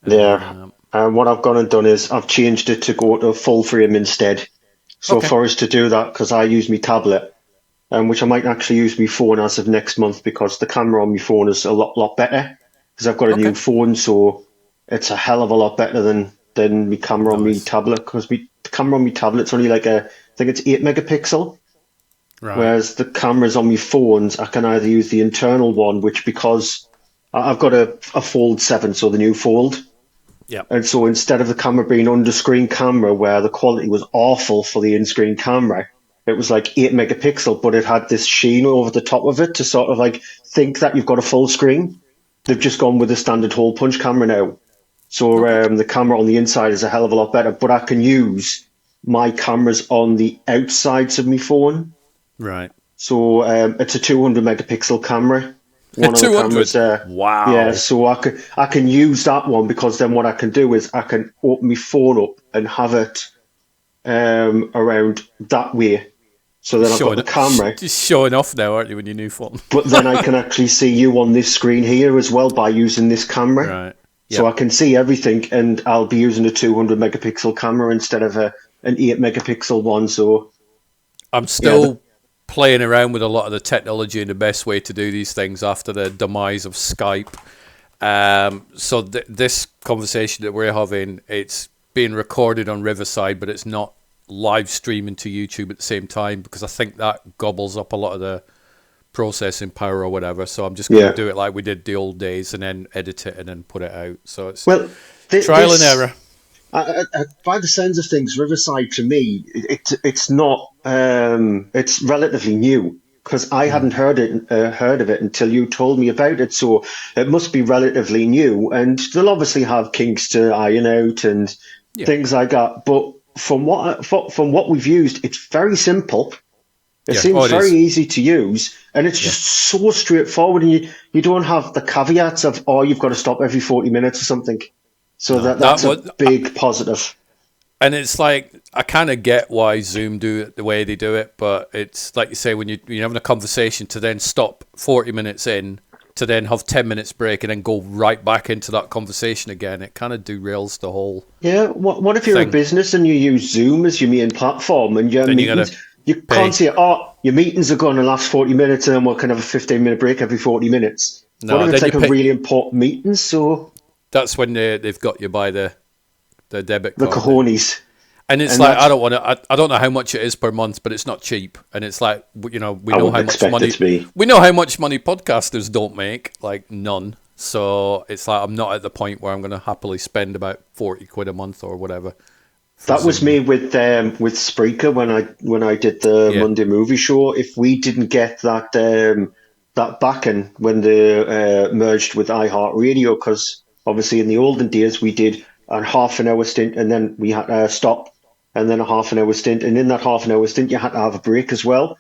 there. Um, And what I've gone and done is I've changed it to go to full frame instead. So okay. for us to do that, because I use my tablet, which I might actually use my phone as of next month because the camera on my phone is a lot better. Because I've got a new Okay. phone, so it's a hell of a lot better than my camera on my Nice. tablet. Because the camera on my tablet's only like I think it's 8 megapixel. Right. Whereas the cameras on my phones, I can either use the internal one, which because I've got a Fold 7, so the new Fold. Yep. And so instead of the camera being under screen camera where the quality was awful for the in-screen camera, it was like 8 megapixel, but it had this sheen over the top of it to sort of like think that you've got a full screen. They've just gone with a standard hole punch camera now. So Okay. the camera on the inside is a hell of a lot better, but I can use my cameras on the outsides of my phone. Right. So it's a 200 megapixel camera. One of the 200. cameras there. Yeah, Wow. so I can use that one because then what I can do is I can open my phone up and have it around that way. So then I've got Showing the it. camera, Just showing off now, aren't you, with your new phone? but then I can actually see you on this screen here as well by using this camera. Right. So I Yep. can see everything, and I'll be using a 200 megapixel camera instead of an 8 megapixel one. So I'm yeah, still playing around with a lot of the technology and the best way to do these things after the demise of Skype. So this conversation that we're having, it's being recorded on Riverside, but it's not live streaming to YouTube at the same time because I think that gobbles up a lot of the processing power or whatever. So I'm just going to yeah. do it like we did the old days and then edit it and then put it out. So it's Well, trial and this error. by the sounds of things, Riverside to me, it's not. It's relatively new because I Mm. hadn't heard of it until you told me about it. So it must be relatively new, and they'll obviously have kinks to iron out and Yeah. things like that. But from what we've used, it's very simple. It Yeah. Oh, seems it very is. easy to use, and it's Yeah. just so straightforward. And you don't have the caveats of you've got to stop every 40 minutes or something. So No, that that's a was. big positive. And it's like I kind of get why Zoom do it the way they do it, but it's like you say when you're having a conversation to then stop 40 minutes in to then have 10 minutes break and then go right back into that conversation again. It kind of derails the whole Yeah, what if you're a thing. business and you use Zoom as your main platform and your Then you gotta meetings? You can't pay. say, your meetings are going to last 40 minutes and then we can have a 15-minute break every 40 minutes. What No, if it's then you like a pay. really important meeting? So That's when they've got you by the debit the card. Then. cojones. And it's And like I that's, don't want to. I don't know how much it is per month, but it's not cheap. And it's like we I know wouldn't how much expect it money to be. we know how much money podcasters don't make, like none. So it's like I'm not at the point where I'm going to happily spend about 40 quid a month or whatever for That was Zoom. me with Spreaker when I did the Yeah, Monday movie show. If we didn't get that backing when they merged with iHeartRadio, because obviously in the olden days we did a half an hour stint and then we had to stop and then a half an hour stint, and in that half an hour stint you had to have a break as well. yeah,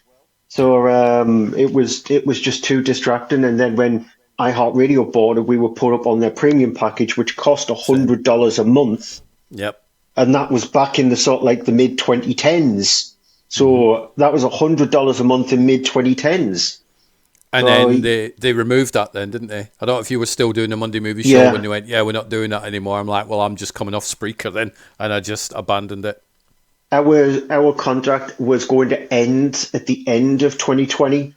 So it was just too distracting. And then when iHeartRadio bought it, we were put up on their premium package, which cost same. $100 a month, Yep. and that was back in the sort of like the mid 2010s. Hmm. So that was $100 a month in mid 2010s. And So then they removed that then, didn't they? I don't know if you were still doing the Monday movie show when yeah, they went, yeah, we're not doing that anymore. I'm like, well, I'm just coming off Spreaker then, and I just abandoned it. our contract was going to end at the end of 2020,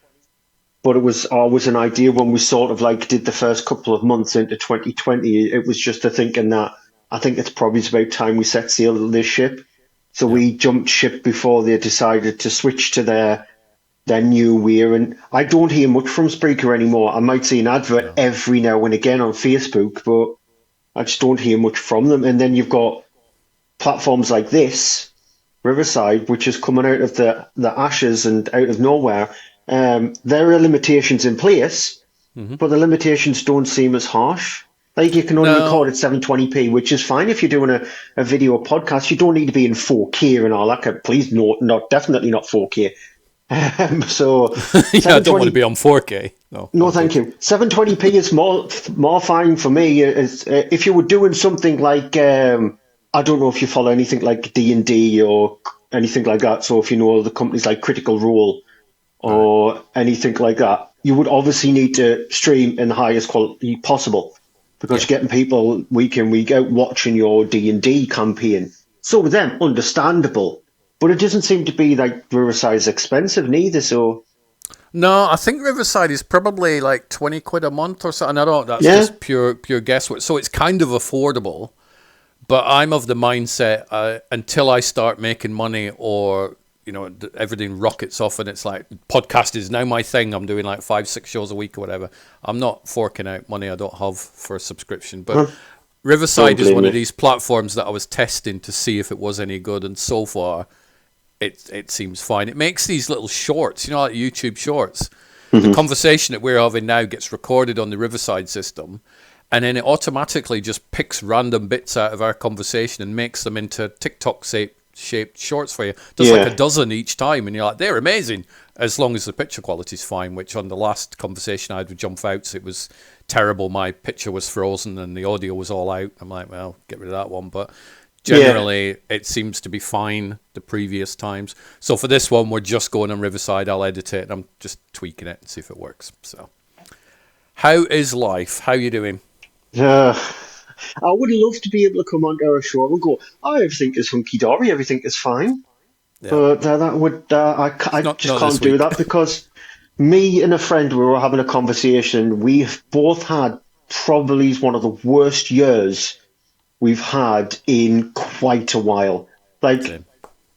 but it was always an idea when we sort of like did the first couple of months into 2020. It was just a thinking that I think it's probably about time we set sail on this ship. So Yep. we jumped ship before they decided to switch to their new wear. And I don't hear much from Spreaker anymore. I might see an advert No. every now and again on Facebook, but I just don't hear much from them. And then you've got platforms like this, Riverside, which is coming out of the ashes and out of nowhere. There are limitations in place, Hmm. but the limitations don't seem as harsh. Like you can only record No. at 720p, which is fine if you're doing a video podcast. You don't need to be in 4K and all that. Please, no, not definitely not 4K. So Yeah, I don't want to 720. be on 4K. No, No, thank unfortunately. you. 720p is more fine for me. If you were doing something like I don't know if you follow anything like D&D or anything like that. So if you know the companies like Critical Role Right. or anything like that, you would obviously need to stream in the highest quality possible. because Yeah. you're getting people week in, week out watching your D&D campaign. So with them, understandable. But it doesn't seem to be like Riverside's expensive neither, so No, I think Riverside is probably like 20 quid a month or something. I don't. That's yeah. just pure guesswork. So it's kind of affordable. But I'm of the mindset until I start making money, or everything rockets off and it's like podcast is now my thing. I'm doing like 5-6 shows a week or whatever. I'm not forking out money I don't have for a subscription. But Huh, don't Riverside is blame one of you. these platforms that I was testing to see if it was any good, and so far it seems fine. It makes these little shorts, like YouTube shorts. The Hmm. conversation that we're having now gets recorded on the Riverside system, and then it automatically just picks random bits out of our conversation and makes them into TikTok shaped shorts for you. Does like a Yeah. dozen each time, and you're like, they're amazing, as long as the picture quality's fine, which on the last conversation I had with Jump Outs, it was terrible. My picture was frozen and the audio was all out. I'm like, well, get rid of that one. But Yeah. generally, it seems to be fine the previous times. So for this one, we're just going on Riverside. I'll edit it, and I'm just tweaking it and see if it works. So, how is life? How you doing? Uh, I would love to be able to come onto our show and go, oh, everything is hunky dory, everything is fine. Yeah, But that would, it's I just not can't this do week. that because me and a friend, we were having a conversation. We've both had probably one of the worst years we've had in quite a while. Like, Same,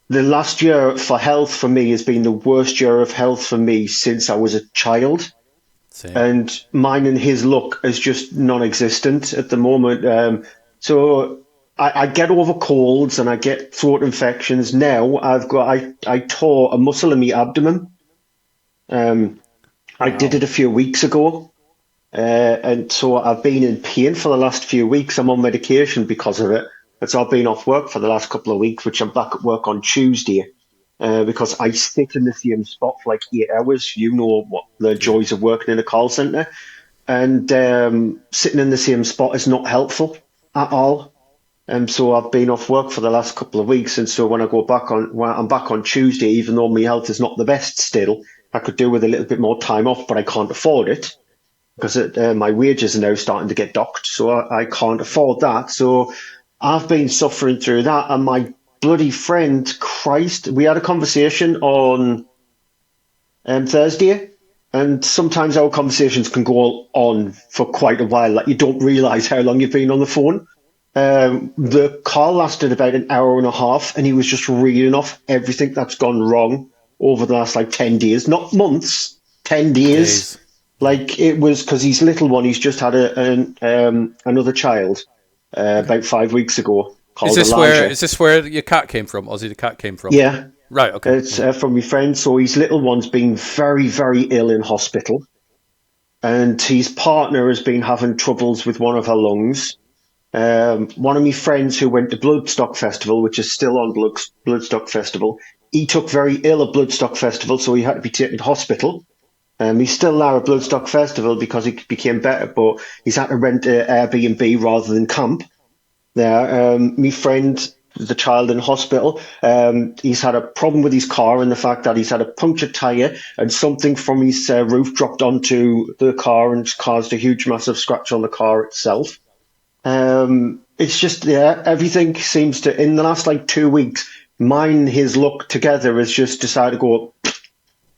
the last year for health for me has been the worst year of health for me since I was a child. same. And mine and his luck is just non-existent at the moment. So I get over colds and I get throat infections. Now I tore a muscle in my abdomen. Um, I did Wow. it a few weeks ago, and so I've been in pain for the last few weeks. I'm on medication because of it. And so I've been off work for the last couple of weeks, which I'm back at work on Tuesday. Because I sit in the same spot for like 8 hours. You know what the Yeah. joys of working in a call centre. And sitting in the same spot is not helpful at all. And so I've been off work for the last couple of weeks, and so when I'm back on Tuesday, even though my health is not the best still, I could do with a little bit more time off, but I can't afford it because my wages are now starting to get docked, so I can't afford that. So I've been suffering through that, and my bloody friend, Christ, we had a conversation on Thursday, and sometimes our conversations can go on for quite a while. Like you don't realise how long you've been on the phone. The call lasted about an hour and a half, and he was just reading off everything that's gone wrong over the last like 10 days, not months, 10 days. Days. Yeah. Like it was because his little one, he's just had another child Okay. about 5 weeks ago Is called this where Elijah. is this where your cat came from? Ozzy the cat came from. Yeah, Right. Okay. it's Yeah. from my friend. So his little one's been very, very ill in hospital, and his partner has been having troubles with one of her lungs. One of my friends who went to Bloodstock Festival, which is still on Bloodstock Festival, he took very ill at Bloodstock Festival, so he had to be taken to hospital. He's still there at Bloodstock Festival because he became better, but he's had to rent an Airbnb rather than camp there. My friend, the child in hospital, he's had a problem with his car and the fact that he's had a punctured tyre and something from his roof dropped onto the car and caused a huge, massive scratch on the car itself. It's just, yeah, everything seems to, in the last like 2 weeks, mine, his luck together has just decided to go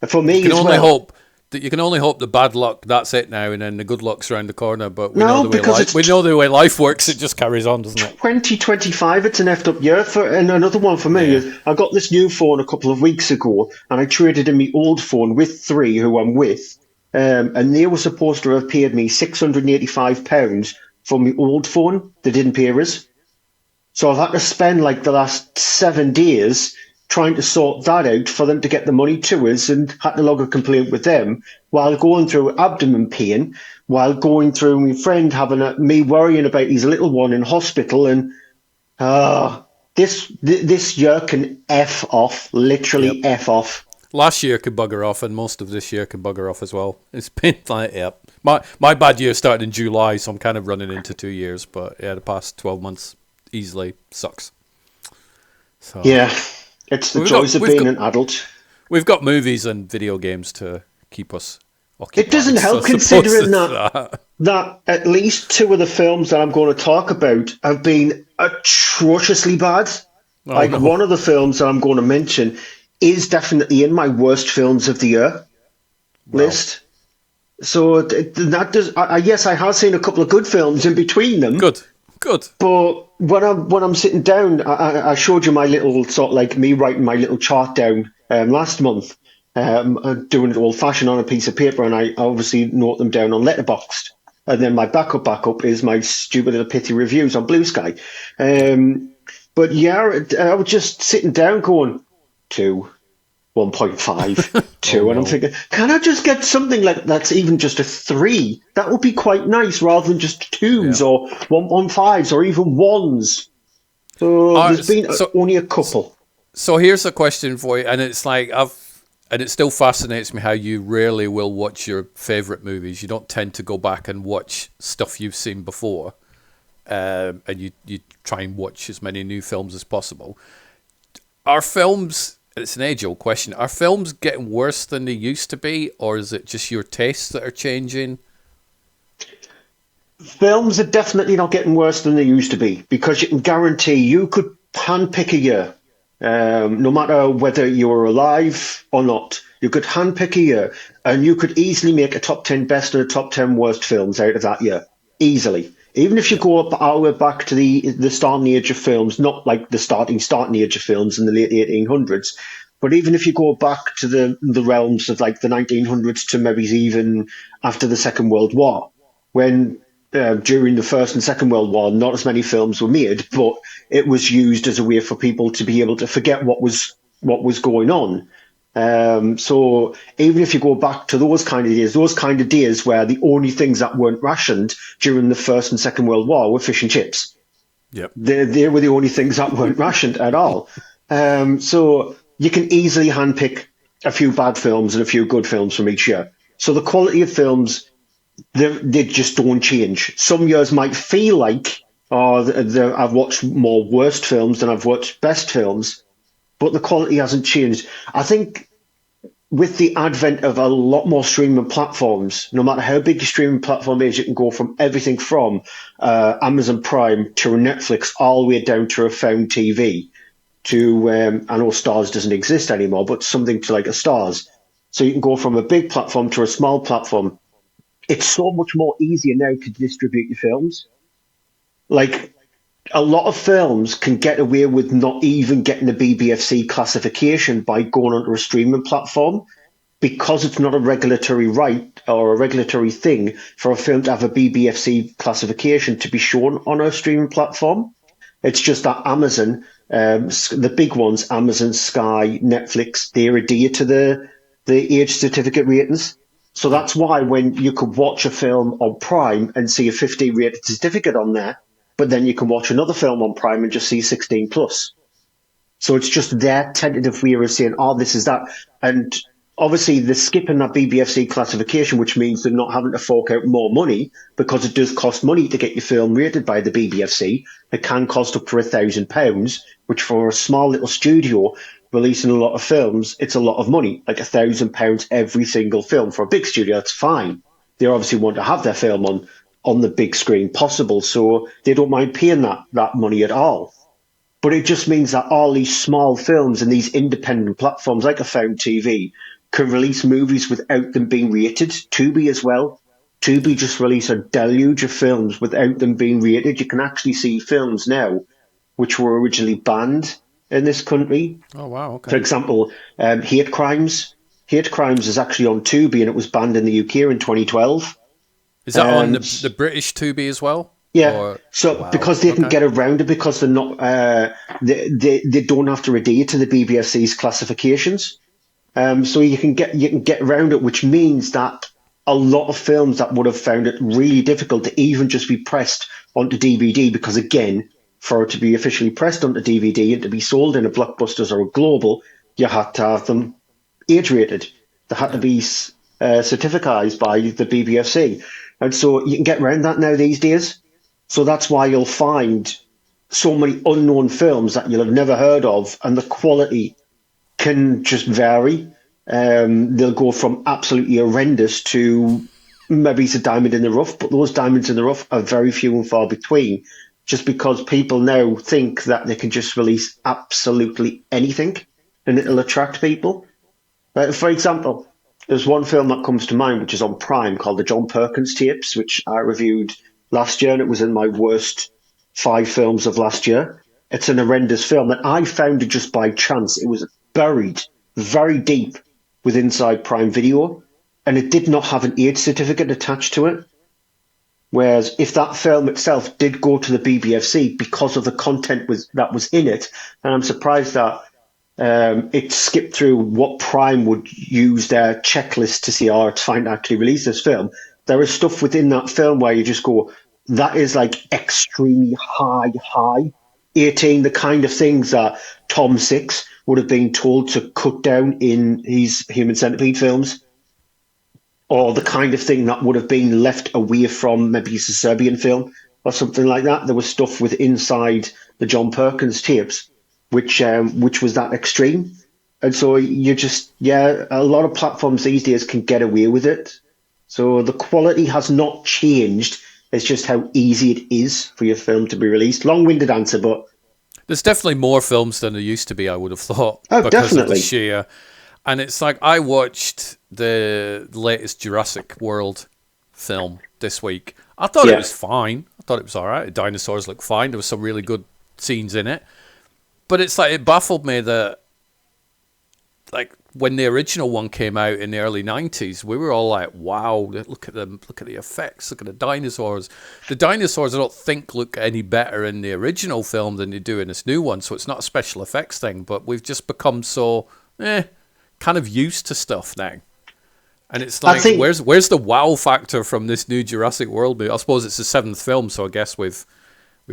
for You me can as only well. hope that you can only hope the bad luck that's it now, and then the good luck's around the corner. But we know No, the way because life we know the way life works. It just carries on, doesn't it? 2025, it's an effed up year for, and another one for me Yeah. is I got this new phone a couple of weeks ago, and I traded in my old phone with three who I'm with, and they were supposed to have paid me £685 for my old phone. They didn't pay us, so I've had to spend like the last 7 days trying to sort that out for them to get the money to us, and had to log a complaint with them while going through abdomen pain, while going through my friend having me worrying about his little one in hospital, and this year can f off, Yep. literally f off. Last year could bugger off, and most of this year can bugger off as well. It's been like, yep. My bad year started in July, so I'm kind of running into 2 years. But yeah, the past 12 months easily sucks. So Yeah, it's the we've joys got of we've being got an adult. we've got movies and video games to keep us It doesn't occupied. So I help suppose considering it's that that. at least two of the films that I'm going to talk about have been atrociously bad. Oh Like no. one of the films that I'm going to mention is definitely in my worst films of the year Wow. list. So that does. Yes, I have seen a couple of good films in between them, Good. Good. but when I'm sitting down, I showed you my little sort of like me writing my little chart down last month, doing it old fashioned on a piece of paper, and I obviously note them down on Letterboxd. And then my backup is my stupid little pithy reviews on Blue Sky. But yeah, I was just sitting down going, two, 1.5, Oh 2, and I'm no. thinking, can I just get something like that's even just a 3? That would be quite nice rather than just Yeah. 2s or 1.5s or even 1s. So All there's right. been only a couple. So here's a question for you, and it's like and it still fascinates me how you rarely will watch your favorite movies. You don't tend to go back and watch stuff you've seen before, and you try and watch as many new films as possible. Are films? It's an age-old question. Are films getting worse than they used to be, or is it just your tastes that are changing? Films are definitely not getting worse than they used to be because you can guarantee you could handpick a year, no matter whether you were alive or not. You could handpick a year and you could easily make a top 10 best and a top 10 worst films out of that year. Easily. Even if you Yeah. go up all the way back to the starting age of films, not like the starting age of films in the late 1800s, but even if you go back to the realms of like the 1900s to maybe even after the Second World War, when during the First and Second World War, not as many films were made, but it was used as a way for people to be able to forget what was going on. So even if you go back to those kind of days where the only things that weren't rationed during the First and Second World War were fish and chips. Yep. They were the only things that weren't rationed at all. So you can easily handpick a few bad films and a few good films from each year. So the quality of films, they just don't change. Some years might feel like, oh, I've watched more worst films than I've watched best films, but the quality hasn't changed. I think with the advent of a lot more streaming platforms, no matter how big your streaming platform is, you can go from everything from Amazon Prime to Netflix all the way down to a found TV to, I know Stars doesn't exist anymore, but something to like a Stars. So you can go from a big platform to a small platform. It's so much more easier now to distribute your films. Like a lot of films can get away with not even getting a BBFC classification by going onto a streaming platform because it's not a regulatory right or a regulatory thing for a film to have a BBFC classification to be shown on a streaming platform. It's just that Amazon, the big ones, Amazon, Sky, Netflix, they adhere to the age certificate ratings. So Yep. that's why when you could watch a film on Prime and see a 15 rated certificate on there, but then you can watch another film on Prime and just see 16 plus. So it's just their tentative way of saying, oh, this is that. And obviously they're skipping that BBFC classification, which means they're not having to fork out more money because it does cost money to get your film rated by the BBFC. It can cost up to £1,000, which for a small little studio releasing a lot of films, it's a lot of money, like £1,000 every single film. For a big studio, that's fine. They obviously want to have their film on the big screen possible, so they don't mind paying that money at all. But it just means that all these small films and these independent platforms like a Found TV can release movies without them being rated. Tubi as well. Tubi just release a deluge of films without them being rated. You can actually see films now which were originally banned in this country. Oh wow. For Okay. example, Hate Crimes. Hate Crimes is actually on Tubi and it was banned in the UK in 2012. Is that on Um, the British Tubi as well? Yeah, Or so wow. because they can Okay. get around it because they're not, they don't have to adhere to the BBFC's classifications. So you can get around it, which means that a lot of films that would have found it really difficult to even just be pressed onto DVD, because again, for it to be officially pressed onto DVD and to be sold in a Blockbusters or a Global, you had to have them age rated. They had to Yeah. be certificized by the BBFC, and so you can get around that now these days. So that's why you'll find so many unknown films that you'll have never heard of, and the quality can just vary. they'll go from absolutely horrendous to maybe it's a diamond in the rough, but those diamonds in the rough are very few and far between, just because people now think that they can just release absolutely anything and it'll attract people. For example, there's one film that comes to mind which is on Prime called the John Perkins tapes, which I reviewed last year, and it was in my worst 5 films of last year. It's an horrendous film, and I found it just by chance. It was buried very deep with Inside Prime Video, and it did not have an age certificate attached to it. Whereas if that film itself did go to the BBFC because of the content that was in it, and I'm surprised that it skipped through what Prime would use their checklist to see, oh, it's fine to actually release this film. There is stuff within that film where you just go, that is like extremely high 18, the kind of things that Tom Six would have been told to cut down in his Human Centipede films, or the kind of thing that would have been left away from maybe a Serbian film or something like that. There was stuff with inside the John Perkins tapes which was that extreme. And so you just, yeah, a lot of platforms these days can get away with it. So the quality has not changed. It's just how easy it is for your film to be released. Long-winded answer, but there's definitely more films than there used to be, I would have thought. oh, because definitely. Of the sheer. And it's like, I watched the latest Jurassic World film this week. I thought it was fine. I thought it was all right. The dinosaurs looked fine. There was some really good scenes in it. But it's like, it baffled me that, like, when the original one came out in the early 90s, we were all like, wow, look at them, look at the effects, look at the dinosaurs. The dinosaurs, I don't think, look any better in the original film than they do in this new one, so it's not a special effects thing, but we've just become so, kind of used to stuff now. And it's like, where's the wow factor from this new Jurassic World movie? I suppose it's the 7th film, so I guess we've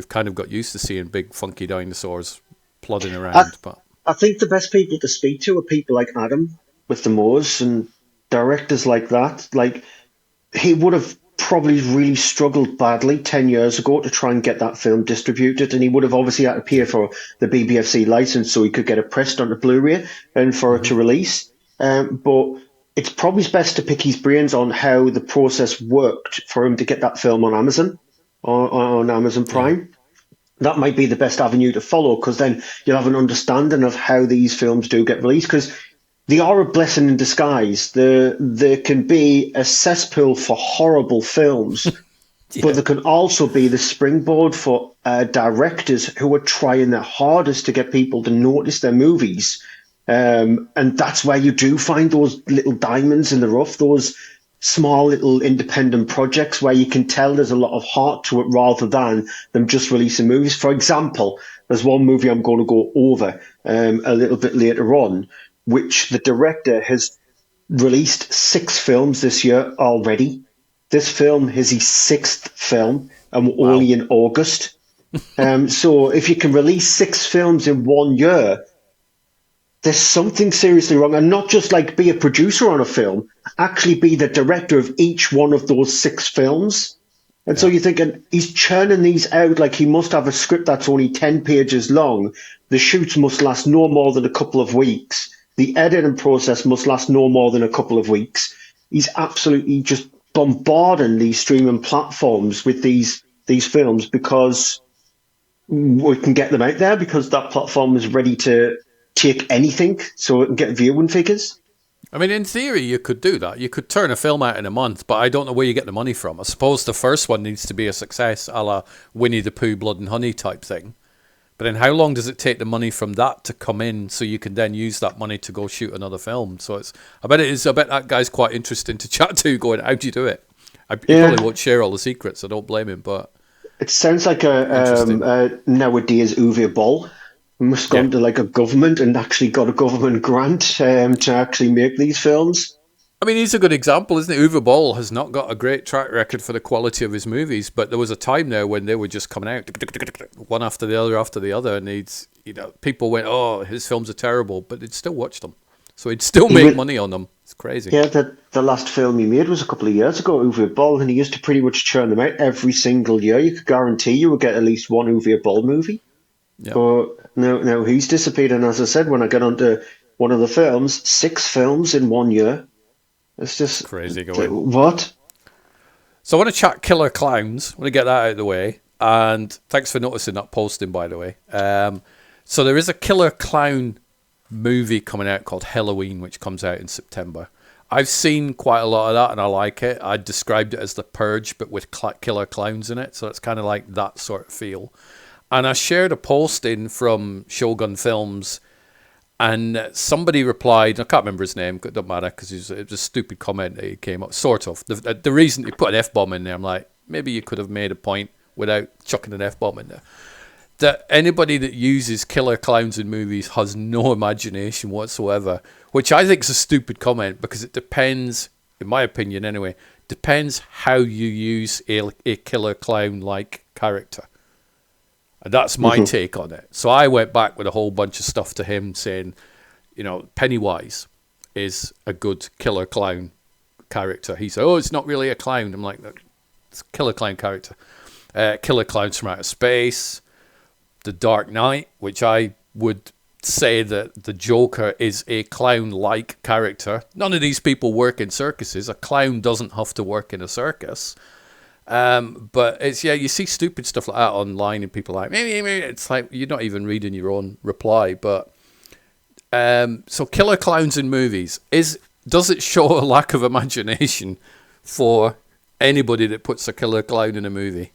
kind of got used to seeing big, funky dinosaurs plodding around, but I think the best people to speak to are people like Adam with the Moors and directors like that. Like, he would have probably really struggled badly 10 years ago to try and get that film distributed, and he would have obviously had to pay for the BBFC license so he could get it pressed onto Blu-ray and for it to release. But it's probably best to pick his brains on how the process worked for him to get that film on Amazon, on Amazon Prime. Yeah. That might be the best avenue to follow, because then you'll have an understanding of how these films do get released, because they are a blessing in disguise. They can be a cesspool for horrible films, but they can also be the springboard for directors who are trying their hardest to get people to notice their movies. And that's where you do find those little diamonds in the rough, those small little independent projects where you can tell there's a lot of heart to it rather than them just releasing movies. For example, there's one movie I'm going to go over a little bit later on, which the director has released 6 films this year already. This film is his 6th film, and we're only in August. So if you can release 6 films in 1 year, there's something seriously wrong. And not just like be a producer on a film, actually be the director of each one of those 6 films. And so you're thinking, he's churning these out like he must have a script that's only 10 pages long. The shoots must last no more than a couple of weeks. The editing process must last no more than a couple of weeks. He's absolutely just bombarding these streaming platforms with these films because we can get them out there, because that platform is ready to take anything so it can get viewing figures. I mean, in theory, you could do that. You could turn a film out in a month, but I don't know where you get the money from. I suppose the first one needs to be a success, a la Winnie the Pooh, Blood and Honey type thing. But then how long does it take the money from that to come in so you can then use that money to go shoot another film? So I bet that guy's quite interesting to chat to, going, how do you do it? He probably won't share all the secrets, so don't blame him, but it sounds like a nowadays Uwe Boll. Must gone to like a government and actually got a government grant to actually make these films. I mean, he's a good example, isn't he? Uwe Boll has not got a great track record for the quality of his movies, but there was a time there when they were just coming out one after the other, and people went, "Oh, his films are terrible," but they'd still watch them, so he'd still make money on them. It's crazy. Yeah, the last film he made was a couple of years ago, Uwe Boll, and he used to pretty much churn them out every single year. You could guarantee you would get at least one Uwe Boll movie. Yep. But now he's disappeared, and as I said, when I get onto one of the films, 6 films in 1 year. It's just Crazy going. what? So I want to chat Killer Clowns. I want to get that out of the way. And thanks for noticing that posting, by the way. So there is a Killer Clown movie coming out called Halloween, which comes out in September. I've seen quite a lot of that, and I like it. I described it as The Purge, but with killer clowns in it. So it's kind of like that sort of feel. And I shared a posting from Shogun Films, and somebody replied, I can't remember his name, it doesn't matter, because it was a stupid comment that he came up, sort of. The reason he put an F-bomb in there, I'm like, maybe you could have made a point without chucking an F-bomb in there. That anybody that uses killer clowns in movies has no imagination whatsoever, which I think is a stupid comment, because it depends, in my opinion anyway, depends how you use a killer clown-like character. And that's my take on it. So I went back with a whole bunch of stuff to him saying, Pennywise is a good killer clown character. He said, it's not really a clown. I'm like, it's a killer clown character. Killer Clowns from Outer Space, The Dark Knight, which I would say that the Joker is a clown-like character. None of these people work in circuses. A clown doesn't have to work in a circus. But it's, you see stupid stuff like that online, and people are like, maybe it's like you're not even reading your own reply. But so killer clowns in movies, does it show a lack of imagination for anybody that puts a killer clown in a movie?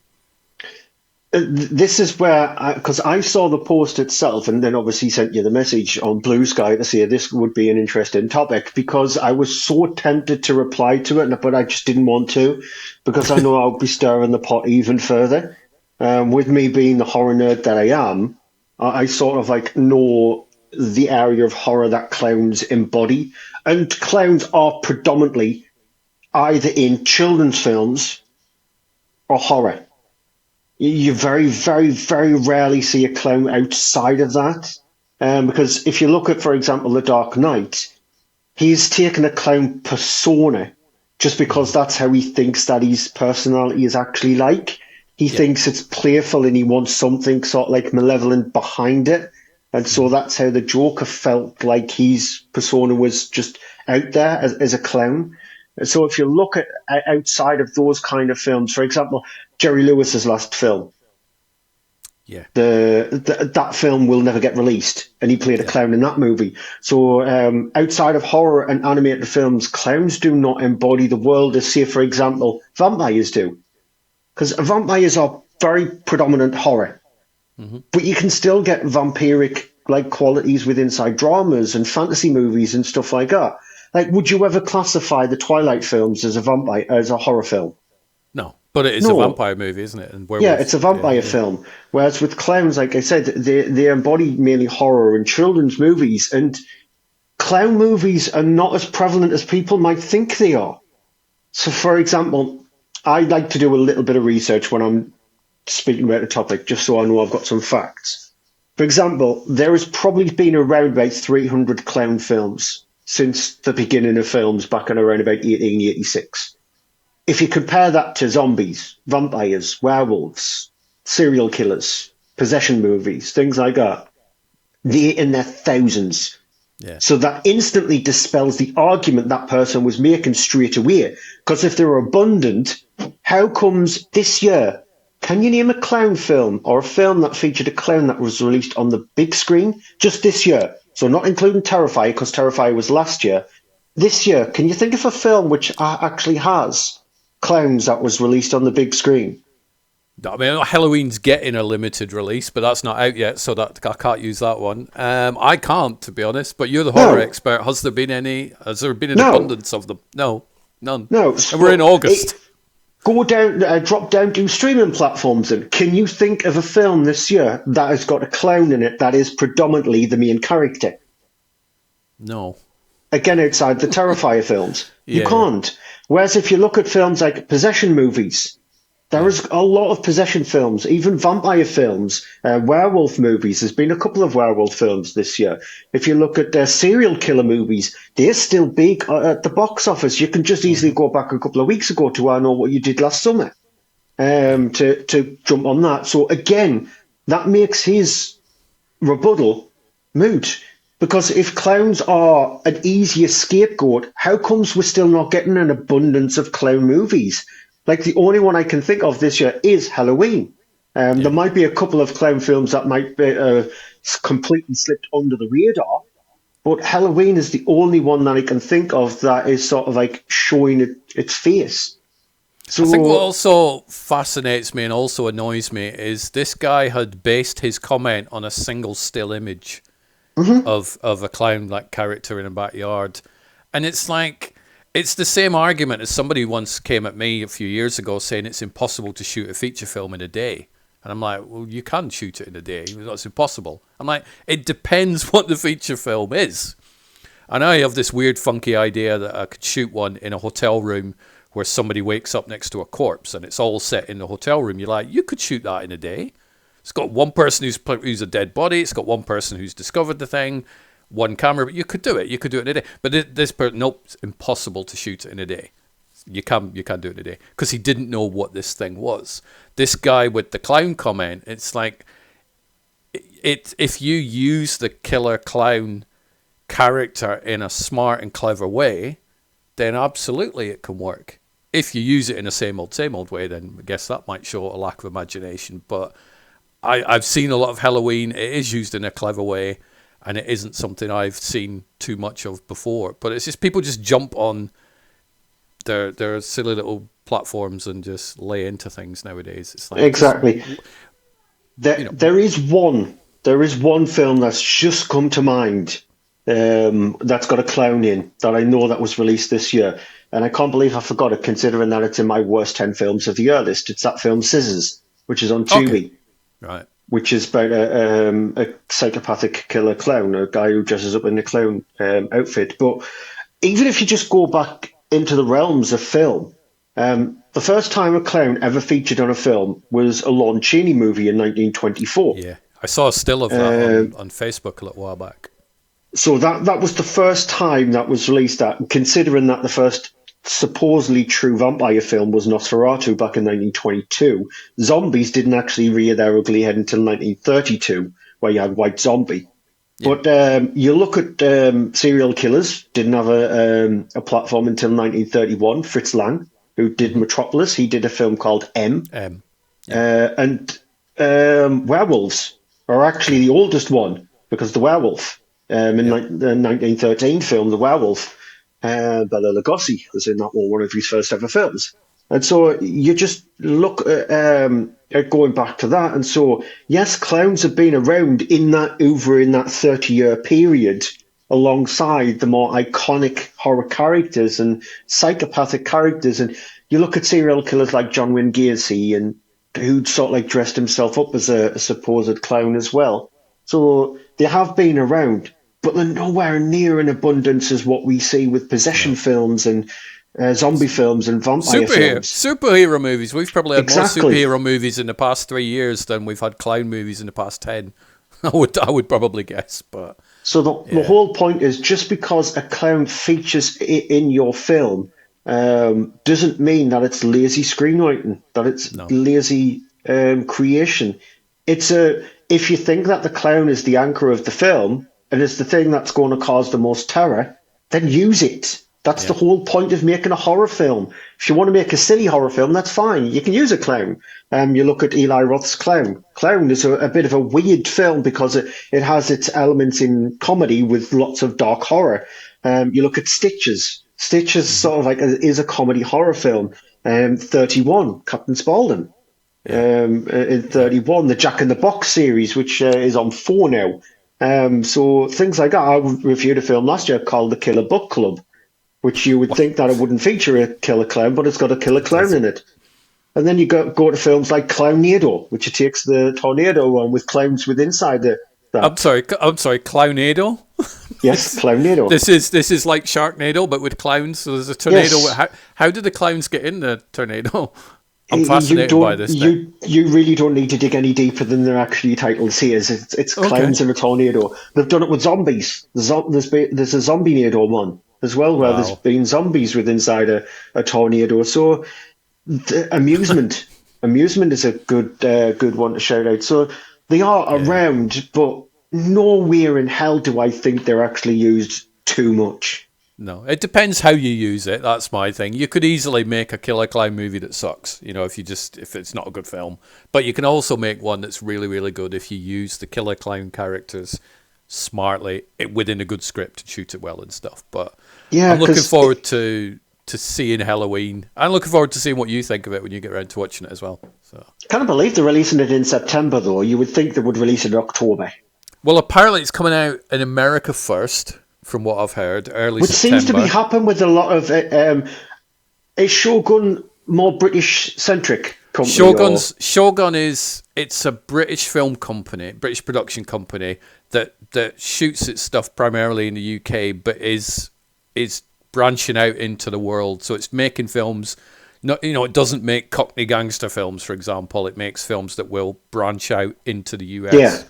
This is where, because I saw the post itself and then obviously sent you the message on Blue Sky to say this would be an interesting topic, because I was so tempted to reply to it, but I just didn't want to, because I know I'll be stirring the pot even further. With me being the horror nerd that I am, I sort of like know the area of horror that clowns embody. And clowns are predominantly either in children's films or horror. You very, very, very rarely see a clown outside of that. Because if you look at, for example, The Dark Knight, he's taken a clown persona just because that's how he thinks that his personality is actually like. He thinks it's playful and he wants something sort of like malevolent behind it. And so that's how the Joker felt like his persona was just out there as a clown. So if you look at outside of those kind of films, for example, Jerry Lewis's last film, that film will never get released, and he played a clown in that movie. So outside of horror and animated films, clowns do not embody the world as, say, for example, vampires do. Because vampires are very predominant horror. But you can still get vampiric-like qualities with inside dramas and fantasy movies and stuff like that. Like, would you ever classify the Twilight films as a horror film? No, but it is a vampire movie, isn't it? And yeah, it's a vampire film. Whereas with clowns, like I said, they embody mainly horror in children's movies, and clown movies are not as prevalent as people might think they are. So, for example, I like to do a little bit of research when I'm speaking about a topic, just so I know I've got some facts. For example, there has probably been around about 300 clown films since the beginning of films back in around about 1886. If you compare that to zombies, vampires, werewolves, serial killers, possession movies, things like that, they're in their thousands. Yeah. So that instantly dispels the argument that person was making straight away. Because if they're abundant, how comes this year, can you name a clown film or a film that featured a clown that was released on the big screen just this year? So not including Terrifier, because Terrifier was last year. This year, can you think of a film which actually has clowns that was released on the big screen? I mean, Halloween's getting a limited release, but that's not out yet, so that I can't use that one. I can't, to be honest. But you're the horror expert. Has there been an abundance of them? No, none. No, and we're in August. Drop down to streaming platforms, and can you think of a film this year that has got a clown in it that is predominantly the main character? No. Again, outside the Terrifier films, you can't. Whereas if you look at films like possession movies, there is a lot of possession films, even vampire films, werewolf movies. There's been a couple of werewolf films this year. If you look at serial killer movies, they're still big at the box office. You can just easily go back a couple of weeks ago to I Know What You Did Last Summer to jump on that. So again, that makes his rebuttal moot. Because if clowns are an easier scapegoat, how comes we're still not getting an abundance of clown movies? Like the only one I can think of this year is Halloween. There Yeah. might be a couple of clown films that might be completely slipped under the radar, but Halloween is the only one that I can think of that is sort of like showing its face. I think what So, also fascinates me and also annoys me is this guy had based his comment on a single still image mhm, of a clown like character in a backyard. And it's like it's the same argument as somebody once came at me a few years ago saying it's impossible to shoot a feature film in a day. And I'm like, well, you can shoot it in a day. That's impossible. I'm like, it depends what the feature film is. And I have this weird, funky idea that I could shoot one in a hotel room where somebody wakes up next to a corpse and it's all set in the hotel room. You're like, you could shoot that in a day. It's got one person who's a dead body. It's got one person who's discovered the thing, one camera. But you could do it. You could do it in a day. But this person, nope, it's impossible to shoot it in a day. You can't do it in a day because he didn't know what this thing was. This guy with the clown comment, it's like if you use the killer clown character in a smart and clever way, then absolutely it can work. If you use it in a same old way, then I guess that might show a lack of imagination. But I've seen a lot of Halloween. It is used in a clever way, and it isn't something I've seen too much of before. But it's just people just jump on their silly little platforms and just lay into things nowadays. It's like just exactly. you know, There is one film that's just come to mind, that's got a clown in that I know that was released this year, and I can't believe I forgot it, considering that it's in my worst 10 films of the year list. It's that film Scissors, which is on okay, Tubi, right, which is about a psychopathic killer clown, a guy who dresses up in a clown outfit. But even if you just go back into the realms of film, the first time a clown ever featured on a film was a Lon Chaney movie in 1924. yeah. I saw a still of that on Facebook a little while back. So that was the first time that was released. That, considering that the first supposedly true vampire film was Nosferatu back in 1922, zombies didn't actually rear their ugly head until 1932, where you had White Zombie. Yeah. But you look at serial killers, didn't have a platform until 1931. Fritz Lang, who did Metropolis, he did a film called M. Yeah. And werewolves are actually the oldest one, because the werewolf in Yep. the 1913 film, The Werewolf, Bela Lugosi was in that one of his first ever films. And so you just look at going back to that. And so, yes, clowns have been around in that 30-year period alongside the more iconic horror characters and psychopathic characters. And you look at serial killers like John Wayne Gacy, and who'd sort of like dressed himself up as a supposed clown as well. So they have been around, but they're nowhere near in abundance as what we see with possession No. films and zombie films and vampire films. Superhero movies. We've probably had more Exactly. superhero movies in the past 3 years than we've had clown movies in the past 10. I would probably guess, but So the yeah, whole point is, just because a clown features in your film doesn't mean that it's lazy screenwriting, that it's no, lazy creation. If you think that the clown is the anchor of the film and is the thing that's going to cause the most terror, then use it. That's the yeah, whole point of making a horror film. If you want to make a silly horror film, that's fine. You can use a clown. You look at Eli Roth's Clown. Clown is a bit of a weird film because it has its elements in comedy with lots of dark horror. You look at Stitches. Stitches hmm, sort of like is a comedy horror film. 31, Captain Spaulding. yeah, In yeah. 31, the Jack in the Box series, which is on 4 now. So things like that. I reviewed a film last year called The Killer Book Club, which you would What think that it wouldn't feature a killer clown, but it's got a killer it clown does? in it. And then you go to films like Clownado, which takes the tornado on with clowns with inside I'm that. sorry. I'm sorry. Clownado. Yes, Clownado. This is like Sharknado, but with clowns. So there's a tornado. Yes, How did the clowns get in the tornado? I'm you fascinated by don't this now. you really don't need to dig any deeper than their actually title says. It's Okay. clowns in a tornado. They've done it with zombies. There's a Zombie-nado one as well, where there's Wow. been zombies with inside a tornado. So amusement is a good one to shout out. So they are Yeah. around, but nowhere in hell do I think they're actually used too much. No, it depends how you use it. That's my thing. You could easily make a Killer Clown movie that sucks, if it's not a good film. But you can also make one that's really, really good if you use the Killer Clown characters smartly within a good script and shoot it well and stuff. But Yeah, I'm looking because forward to seeing Halloween. I'm looking forward to seeing what you think of it when you get around to watching it as well. So, can't believe they're releasing it in September, though. You would think they would release it in October. well, apparently it's coming out in America first, from what I've heard, early Which seems to be September. happening with a lot of is Shogun more British centric company or Shogun is it's a British film company, British production company that shoots its stuff primarily in the UK, but is branching out into the world. So it's making films. Not it doesn't make Cockney gangster films, for example. It makes films that will branch out into the yeah, US.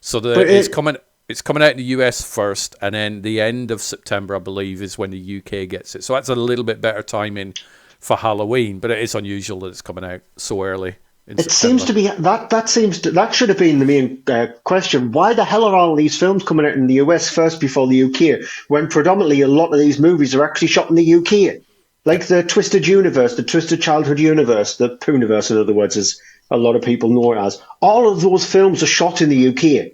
So but it's coming. It's coming out in the US first, and then the end of September, I believe, is when the UK gets it. So that's a little bit better timing for Halloween, but it is unusual that it's coming out so early in it seems September. to be that should have been the main question. Why the hell are all these films coming out in the US first before the UK when predominantly a lot of these movies are actually shot in the UK? Like Yep. the Twisted Universe, the Twisted Childhood Universe, the Pooniverse, in other words, as a lot of people know it as. All of those films are shot in the UK.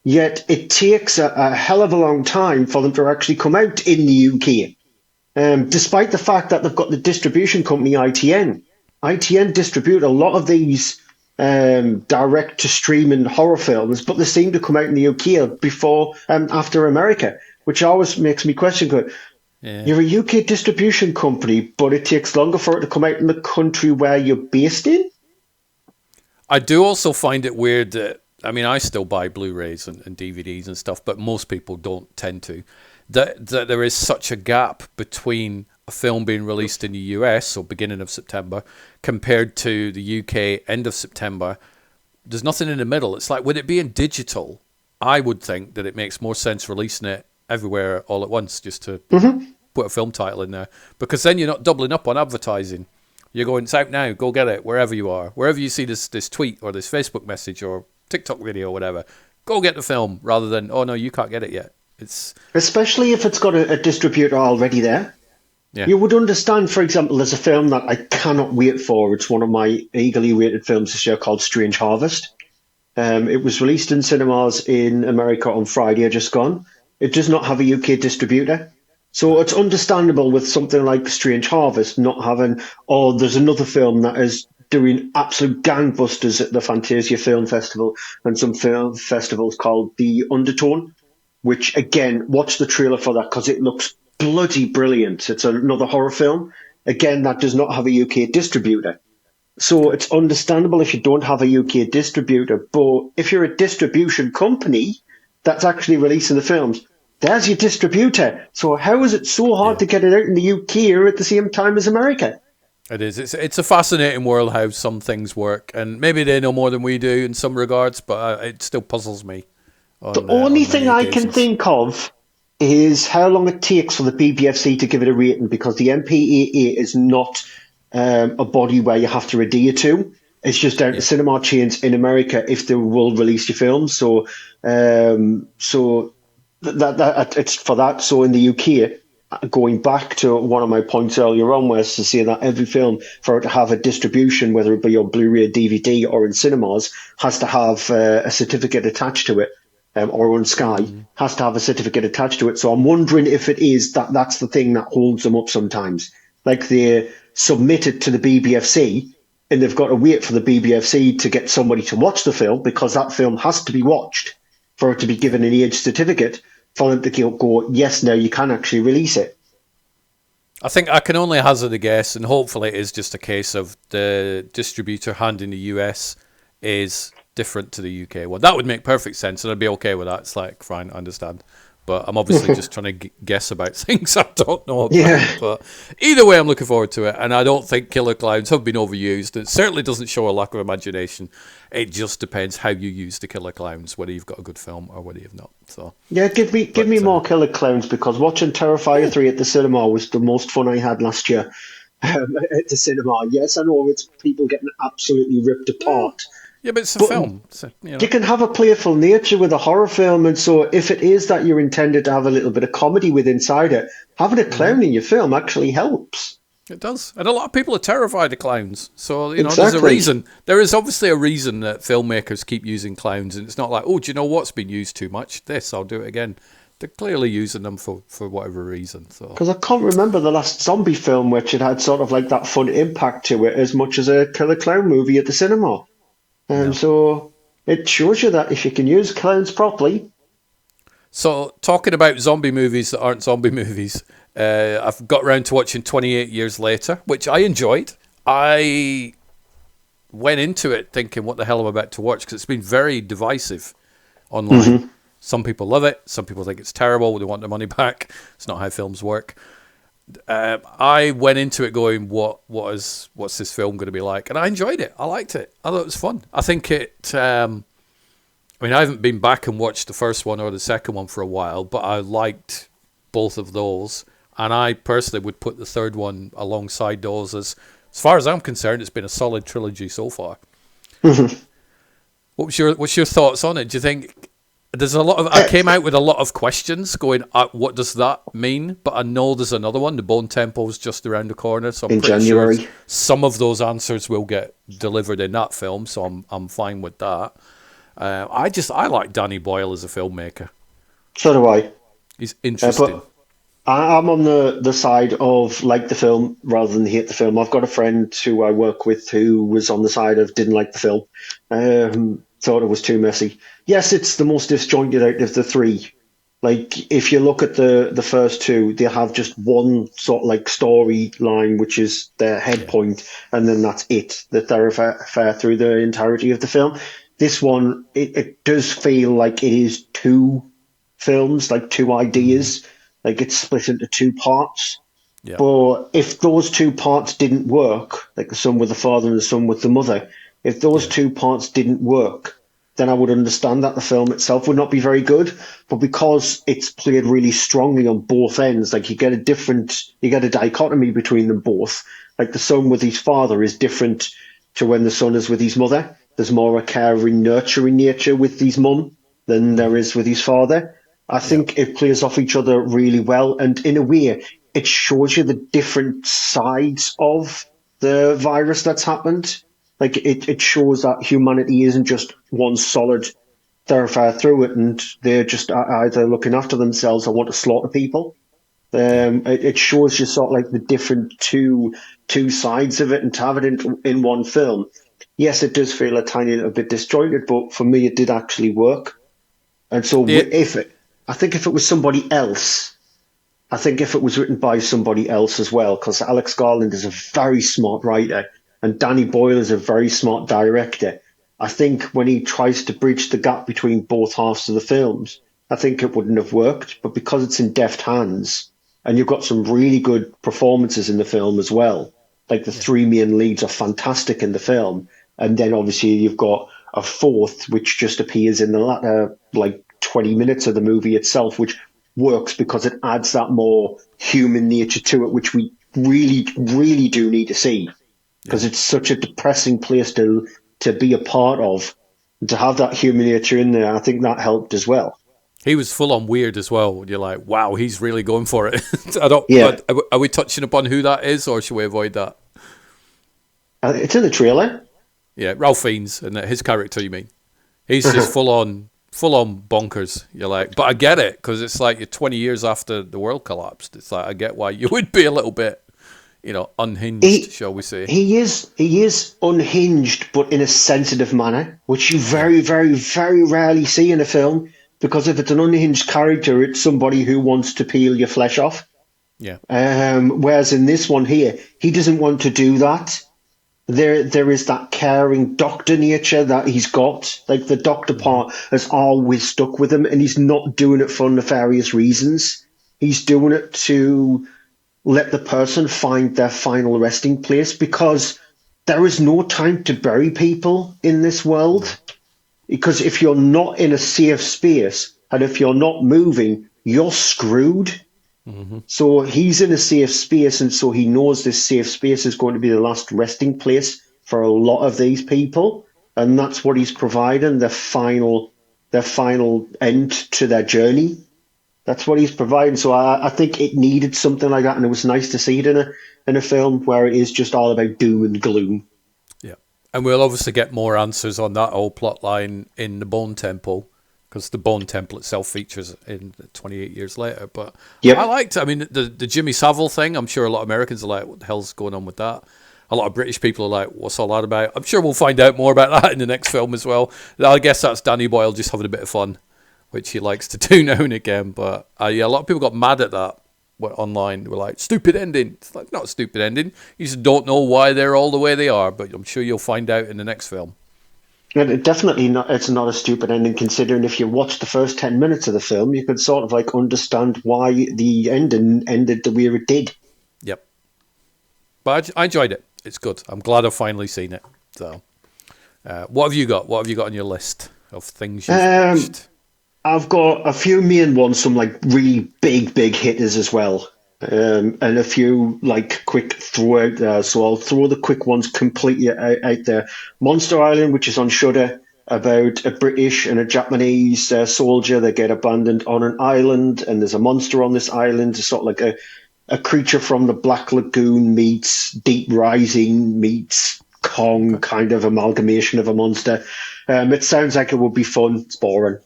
Yet it takes a hell of a long time for them to actually come out in the UK, despite the fact that they've got the distribution company ITN. ITN distribute a lot of these direct to streaming horror films, but they seem to come out in the UK before after America, which always makes me question. Yeah. You're a UK distribution company, but it takes longer for it to come out in the country where you're based in. I do also find it weird that I still buy Blu-rays and DVDs and stuff, but most people don't tend to. That there is such a gap between a film being released in the US, or beginning of September, compared to the UK end of September. There's nothing in the middle. It's like, with it being digital, I would think that it makes more sense releasing it everywhere all at once, just to put a film title in there, because then you're not doubling up on advertising. You're going, it's out now, go get it wherever you are, wherever you see this tweet or this Facebook message or TikTok video or whatever. Go get the film, rather than, oh no, you can't get it yet. It's Especially if it's got a distributor already there. yeah, You would understand, for example, there's a film that I cannot wait for. It's one of my eagerly waited films this year called Strange Harvest. It was released in cinemas in America on Friday, just gone. It does not have a UK distributor. So it's understandable with something like Strange Harvest not having, or there's another film that is doing absolute gangbusters at the Fantasia Film Festival and some film festivals called The Undertone, which again, watch the trailer for that because it looks bloody brilliant. It's another horror film. Again, that does not have a UK distributor. So it's understandable if you don't have a UK distributor, but if you're a distribution company that's actually releasing the films, there's your distributor. So how is it so hard yeah. to get it out in the UK at the same time as America? It is. It's a fascinating world how some things work, and maybe they know more than we do in some regards, but it still puzzles me The only on thing many I can occasions. think of is how long it takes for the BBFC to give it a rating, because the MPAA is not a body where you have to adhere to. It's just down to Yeah. cinema chains in America if they will release your films. So that it's for that. So in the UK, going back to one of my points earlier on, was to say that every film, for it to have a distribution, whether it be on Blu-ray, DVD, or in cinemas, has to have a certificate attached to it, or on Sky, has to have a certificate attached to it. So I'm wondering if it is that's the thing that holds them up sometimes. Like they submit it to the BBFC, and they've got to wait for the BBFC to get somebody to watch the film, because that film has to be watched for it to be given an age certificate, for them to go, yes, now you can actually release it. I think I can only hazard a guess, and hopefully it is just a case of the distributor hand in the US is different to the UK one. That would make perfect sense, and I'd be okay with that. It's like, fine, I understand. But I'm obviously just trying to guess about things I don't know about. Yeah. But either way, I'm looking forward to it, and I don't think killer clowns have been overused. It certainly doesn't show a lack of imagination. It just depends how you use the killer clowns, whether you've got a good film or whether you've not. So Yeah, give me more Killer Clowns, because watching Terrifier 3 at the cinema was the most fun I had last year at the cinema. Yes, I know it's people getting absolutely ripped apart. Yeah, but it's a But film. you can have a playful nature with a horror film, and so if it is that you're intended to have a little bit of comedy with inside it, having a hmm clown in your film actually helps. It does. And a lot of people are terrified of clowns. So, there's a Exactly. reason. There is obviously a reason that filmmakers keep using clowns. And it's not like, oh, do you know what's been used too much? This, I'll do it again. They're clearly using them for whatever reason. So, Because I can't remember the last zombie film which it had sort of like that fun impact to it as much as a killer clown movie at the cinema. no. So it shows you that if you can use clowns properly. So, talking about zombie movies that aren't zombie movies, I've got around to watching 28 Years Later, which I enjoyed. I went into it thinking, what the hell am I about to watch? Because it's been very divisive online. Hmm. Some people love it. Some people think it's terrible. They want their money back. It's not how films work. I went into it going, what's this film going to be like? And I enjoyed it. I liked it. I thought it was fun. I think it. I mean, I haven't been back and watched the first one or the second one for a while, but I liked both of those. And I personally would put the third one alongside those as far as I'm concerned, it's been a solid trilogy so far. Hmm. What's your thoughts on it? Do you think there's a lot of? I came out with a lot of questions going, what does that mean? But I know there's another one. The Bone Temple's just around the corner, so I'm In pretty sure January. some of those answers will get delivered in that film. So I'm fine with that. I like Danny Boyle as a filmmaker. So do I. He's interesting. But I'm on the side of like the film rather than hate the film. I've got a friend who I work with who was on the side of didn't like the film, thought it was too messy. Yes, it's the most disjointed out of the three. Like if you look at the first two, they have just one sort of like storyline, which is their head Yeah, point, and then that's it. That they're fair through the entirety of the film. This one, it does feel like it is two films, like two ideas, like it's split into two parts. yeah, But if those two parts didn't work, like the son with the father and the son with the mother, if those yeah, two parts didn't work, then I would understand that the film itself would not be very good. But because it's played really strongly on both ends, like you get a dichotomy between them both. Like the son with his father is different to when the son is with his mother. There's more a caring, nurturing nature with his mum than there is with his father. I yeah, think it plays off each other really well, and in a way, it shows you the different sides of the virus that's happened. Like it shows that humanity isn't just one solid thoroughfare through it, and they're just either looking after themselves or want to slaughter people. yeah. It shows you sort of like the different two sides of it, and to have it in one film. Yes, it does feel a tiny little bit disjointed, but for me, it did actually work. And so The if it, I think if it was somebody else, I think if it was written by somebody else as well, because Alex Garland is a very smart writer and Danny Boyle is a very smart director. I think when he tries to bridge the gap between both halves of the films, I think it wouldn't have worked. But because it's in deft hands and you've got some really good performances in the film as well, like the yeah. three main leads are fantastic in the film. And then obviously you've got a fourth, which just appears in the latter like 20 minutes of the movie itself, which works because it adds that more human nature to it, which we really, really do need to see because Yeah. it's such a depressing place to be a part of. And to have that human nature in there, I think that helped as well. He was full on weird as well. You're like, wow, he's really going for it. I don't. Yeah, Are we touching upon who that is, or should we avoid that? it's in the trailer. Yeah, Ralph Fiennes and his character. You mean he's just full on bonkers. You're like, but I get it because it's like you're 20 years after the world collapsed. It's like I get why you would be a little bit, unhinged, he shall we say? he is unhinged, but in a sensitive manner, which you very, very, very rarely see in a film. Because if it's an unhinged character, it's somebody who wants to peel your flesh off. Yeah, Whereas in this one here, he doesn't want to do that. There is that caring doctor nature that he's got. Like the doctor part has always stuck with him, and he's not doing it for nefarious reasons. He's doing it to let the person find their final resting place because there is no time to bury people in this no, world. Because if you're not in a safe space and if you're not moving, you're screwed. So he's in a safe space, and so he knows this safe space is going to be the last resting place for a lot of these people. and that's what he's providing, their final end to their journey. That's what he's providing. So I think it needed something like that, and it was nice to see it in a film where it is just all about doom and gloom. Yeah, and we'll obviously get more answers on that whole plot line in the Bone Temple, because the Bone Temple itself features in 28 years later. But I Yep. liked, I mean, the Jimmy Savile thing. I'm sure a lot of Americans are like, "What the hell's going on with that?" A lot of British people are like, "What's all that about?" I'm sure we'll find out more about that in the next film as well. I guess that's Danny Boyle just having a bit of fun, which he likes to do now and again. But yeah, a lot of people got mad at that online. They were like, "Stupid ending." It's like, not a stupid ending. You just don't know why they're all the way they are. But I'm sure you'll find out in the next film. And it definitely not. It's not a stupid ending, considering if you watch the first 10 minutes of the film, you could sort of like understand why the ending ended the way it did. Yep. But I enjoyed it. It's good. I'm glad I've finally seen it. So, what have you got? What have you got on your list of things you've Um, watched? I've got a few main ones, some like really big hitters as well, and a few like quick throw out there. So I'll throw the quick ones completely out there. Monster Island, which is on Shudder, about a British and a Japanese soldier that get abandoned on an island, and there's a monster on this island. It's sort of like a creature from the Black Lagoon meets Deep Rising meets Kong, Okay. kind of amalgamation of a monster. It sounds like it would be fun. It's boring,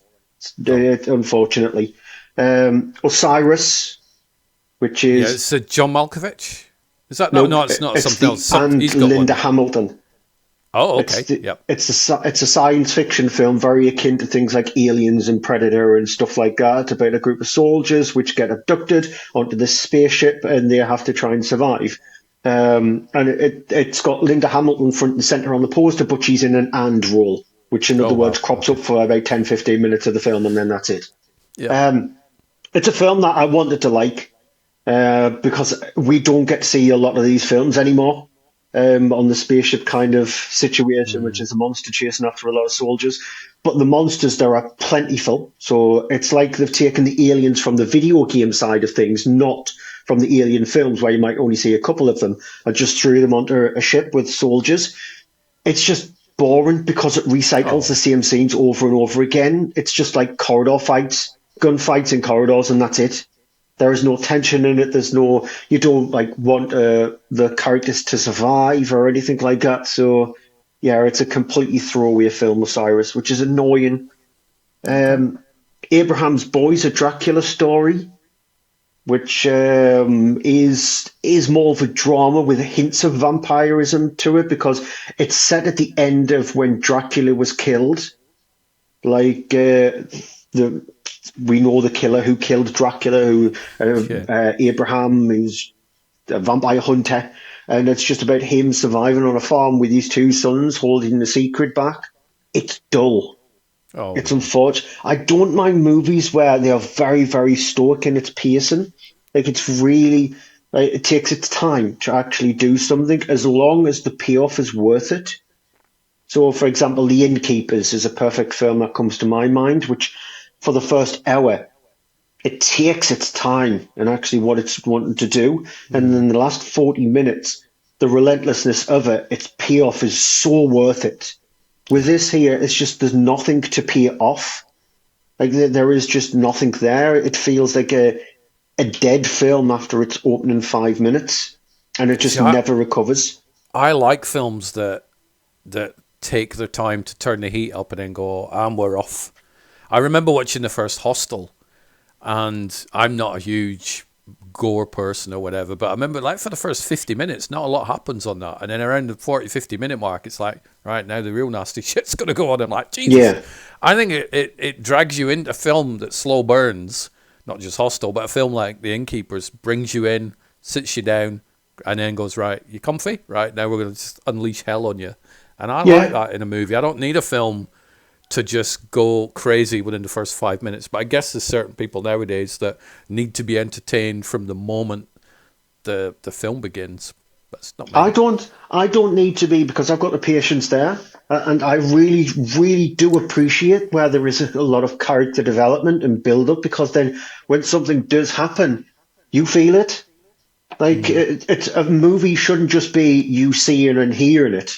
Oh, unfortunately. Osiris, which yeah. is It's John Malkovich. Is that no? no, No, it's not it's something the else. and He's got Linda one. Hamilton. Oh, It's okay. the, Yep. it's a science fiction film very akin to things like Aliens and Predator and stuff like that, about a group of soldiers which get abducted onto this spaceship and they have to try and survive. And it's got Linda Hamilton front and center on the poster, but she's in an and role, which in Oh other words wow. crops Okay. up for about 10-15 minutes of the film and then that's it. Yep. Um, it's a film that I wanted to like, because we don't get to see a lot of these films anymore. On the spaceship kind of situation, which Mm. is a monster chasing after a lot of soldiers. But the monsters there are plentiful. So it's like they've taken the aliens from the video game side of things, not from the alien films where you might only see a couple of them, and just threw them onto a ship with soldiers. It's just boring because it recycles the Oh. same scenes over and over again. It's just like corridor fights, gunfights in corridors, and that's it. There is no tension in it. There's no, you don't like want the characters to survive or anything like that. So yeah, it's a completely throwaway film, Osiris, which is annoying. Okay. Um, Abraham's Boys, a Dracula story, which is more of a drama with hints of vampirism to it because it's set at the end of when Dracula was killed. Like the we know the killer who killed Dracula, who Yeah. Abraham is a vampire hunter, and it's just about him surviving on a farm with his two sons, holding the secret back. It's dull. Oh It's no. unfortunate. I don't mind movies where they are very stoic in its pacing. Like it's really, like, it takes its time to actually do something, as long as the payoff is worth it. So, for example, The Innkeepers is a perfect film that comes to my mind, which for the first hour, it takes its time and actually what it's wanting to do. And Mm. then the last 40 minutes, the relentlessness of it, its payoff is so worth it. With Yeah. this here, it's just there's nothing to pay off. Like there is just nothing there. It feels like a dead film after its opening 5 minutes, and it See, just never recovers. I like films that take their time to turn the heat up and then go, and we're off. I remember watching the first Hostel, and I'm not a huge gore person or whatever, but I remember like for the first 50 minutes, not a lot happens on that. And then around the 40, 50-minute mark, it's like, right, now the real nasty shit's going to go on. I'm like, Jesus. Yeah, I think it drags you into a film that slow burns, not just Hostel, but a film like The Innkeepers brings you in, sits you down, and then goes, right, you comfy? Right, now we're going to just unleash hell on you. And I like yeah. that in a movie. I don't need a film to just go crazy within the first 5 minutes. But I guess there's certain people nowadays that need to be entertained from the moment the film begins. That's not me. I don't need to be, because I've got the patience there, and I really do appreciate where there is a lot of character development and build up, because then when something does happen, you feel it. Like Mm. it's a movie shouldn't just be you seeing and hearing it.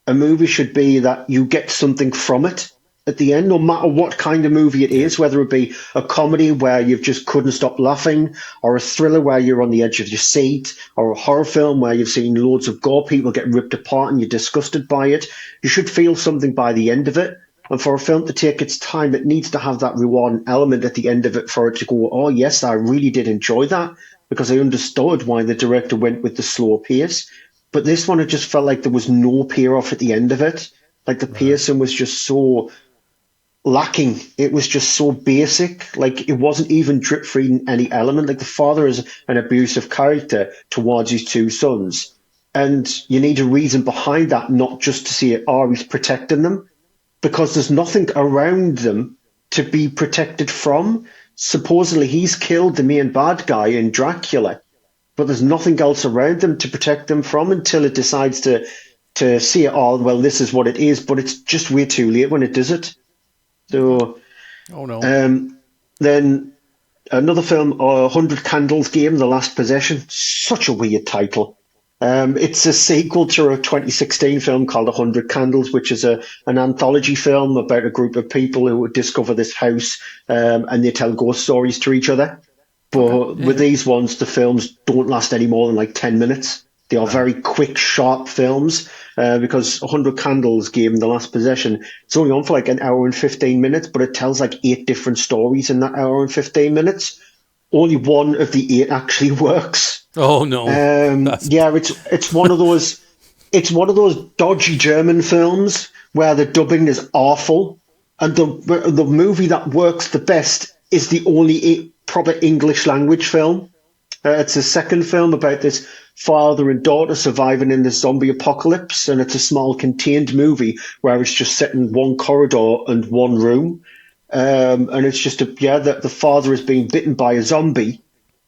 a movie should be that you get something from it at the end, no matter what kind of movie it is, whether it be a comedy where you just couldn't stop laughing, or a thriller where you're on the edge of your seat, or a horror film where you've seen loads of gore, people get ripped apart and you're disgusted by it. You should feel something by the end of it. And for a film to take its time, it needs to have that rewarding element at the end of it for it to go, oh, yes, I really did enjoy that, because I understood why the director went with the slow pace. But this one, it just felt like there was no payoff at the end of it. Like the pacing was just so lacking. It was just so basic. Like it wasn't even drip feeding any element. Like the father is an abusive character towards his two sons. And you need a reason behind that, not just to see it, oh, he's protecting them, because there's nothing around them to be protected from. Supposedly he's killed the main bad guy in Dracula, but there's nothing else around them to protect them from until it decides to see it all. Well, this is what it is, but it's just way too late when it does it. So, Oh no. then another film, 100 Candles Game, The Last Possession. Such a weird title. It's a sequel to a 2016 film called 100 Candles, which is an anthology film about a group of people who would discover this house, and they tell ghost stories to each other. But with these ones, the films don't last any more than like 10 minutes. They are very quick, sharp films, because 100 Candles Game, The Last Possession, it's only on for like an hour and 15 minutes, but it tells like 8 different stories in that hour and 15 minutes. Only one of the 8 actually works. Oh no. Yeah, it's one of those dodgy German films where the dubbing is awful, and the movie that works the best is the only proper English language film. It's a second film about this father and daughter surviving in the zombie apocalypse, and it's a small contained movie where it's just set in one corridor and one room. And it's just that the father is being bitten by a zombie.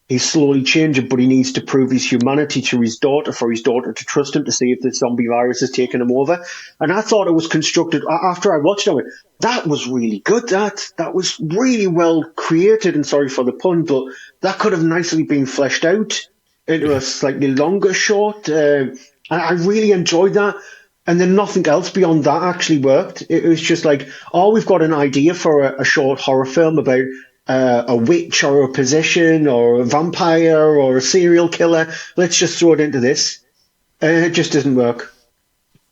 He's slowly changing, but he needs to prove his humanity to his daughter for his daughter to trust him, to see if the zombie virus has taken him over. And I thought it was constructed, after I watched it, I went, that was really good. That was really well created, and sorry for the pun, but that could have nicely been fleshed out into a slightly longer short. I really enjoyed that. And then nothing else beyond that actually worked. It was just like, oh, we've got an idea for a short horror film about a witch or a possession or a vampire or a serial killer. Let's just throw it into this. And it just doesn't work.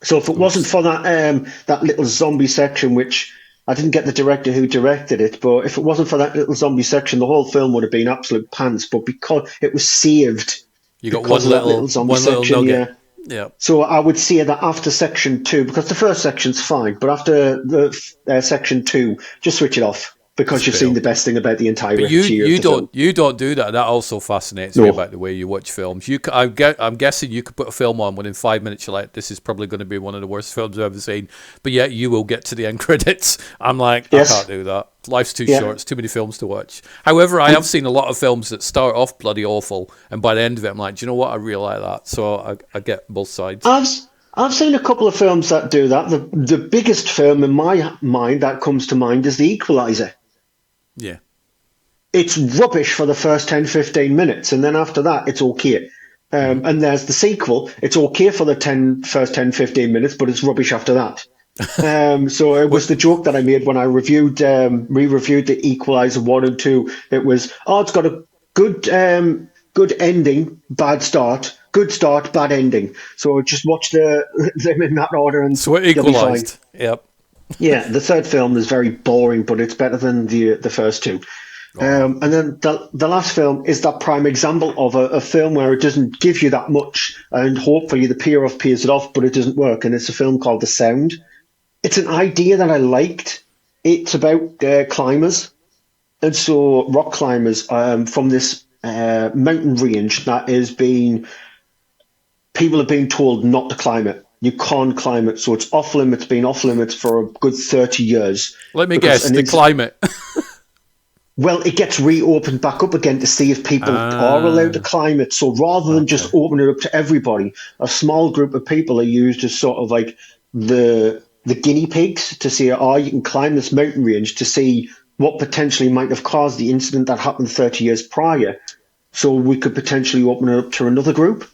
So if it wasn't for that little zombie section, which I didn't get the director who directed it, but if it wasn't for that little zombie section, the whole film would have been absolute pants. But because it was saved, You got one little zombie one little section, nugget. Yeah. So I would say that after section 2, because the first section's fine, but after the section 2, just switch it off, because you've seen the best thing about the entire But you don't do that. That also fascinates me about the way you watch films. I'm guessing you could put a film on within 5 minutes. You're like, this is probably going to be one of the worst films I've ever seen. But yet you will get to the end credits. I'm like, yes. I can't do that. Life's too short. It's too many films to watch. However, I have seen a lot of films that start off bloody awful, and by the end of it, I'm like, do you know what? I really like that. So I get both sides. I've seen a couple of films that do that. The biggest film in my mind that comes to mind is The Equalizer. Yeah. It's rubbish for the first 10, 15 minutes, and then after that, it's okay. And there's the sequel. It's okay for the first 10, 15 minutes, but it's rubbish after that. So it was the joke that I made when I re-reviewed The Equalizer 1 and 2. It was, it's got a good ending, bad start. Good start, bad ending. So just watch them in that order, and so it equalised. Yep. Yeah, the third film is very boring, but it's better than the first two. And then the last film is that prime example of a film where it doesn't give you that much, and hopefully the payoff pays it off, but it doesn't work. And it's a film called The Sound. It's an idea that I liked. It's about climbers, and so rock climbers from this mountain range that is people are being told not to climb it. You can't climb it, so it's off limits. Been off limits for a good 30 years. Let me guess, the climate. Well, it gets reopened back up again to see if people are allowed to climb it. So rather than just open it up to everybody, a small group of people are used as sort of like the guinea pigs to say, you can climb this mountain range to see what potentially might have caused the incident that happened 30 years prior. So we could potentially open it up to another group.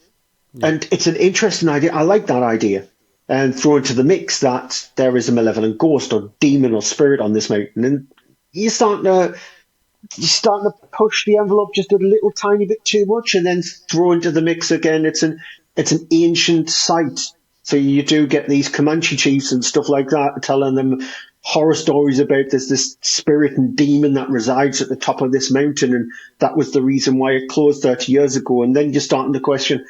Yeah. And it's an interesting idea. I like that idea. and throw into the mix that there is a malevolent ghost or demon or spirit on this mountain, and you're starting to you're starting to push the envelope just a little tiny bit too much, and then throw into the mix again. It's an ancient site, so you do get these Comanche chiefs and stuff like that telling them horror stories about this spirit and demon that resides at the top of this mountain, and that was the reason why it closed 30 years ago. And then you're starting to question,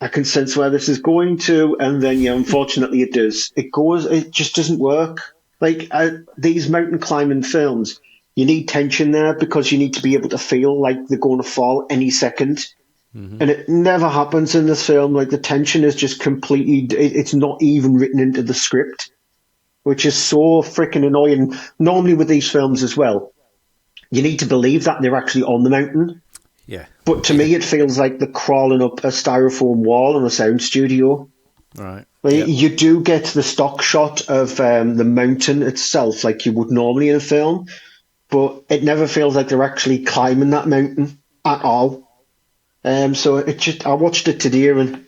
I can sense where this is going to, and then yeah, unfortunately it does. It just doesn't work. Like these mountain climbing films, you need tension there because you need to be able to feel like they're going to fall any second. Mm-hmm. And it never happens in this film. Like the tension is just completely, it's not even written into the script, which is so freaking annoying. Normally with these films as well, you need to believe that they're actually on the mountain. Yeah. But to me, it feels like they're crawling up a styrofoam wall in a sound studio. Right. Like, you do get the stock shot of the mountain itself, like you would normally in a film, but it never feels like they're actually climbing that mountain at all. So I watched it today and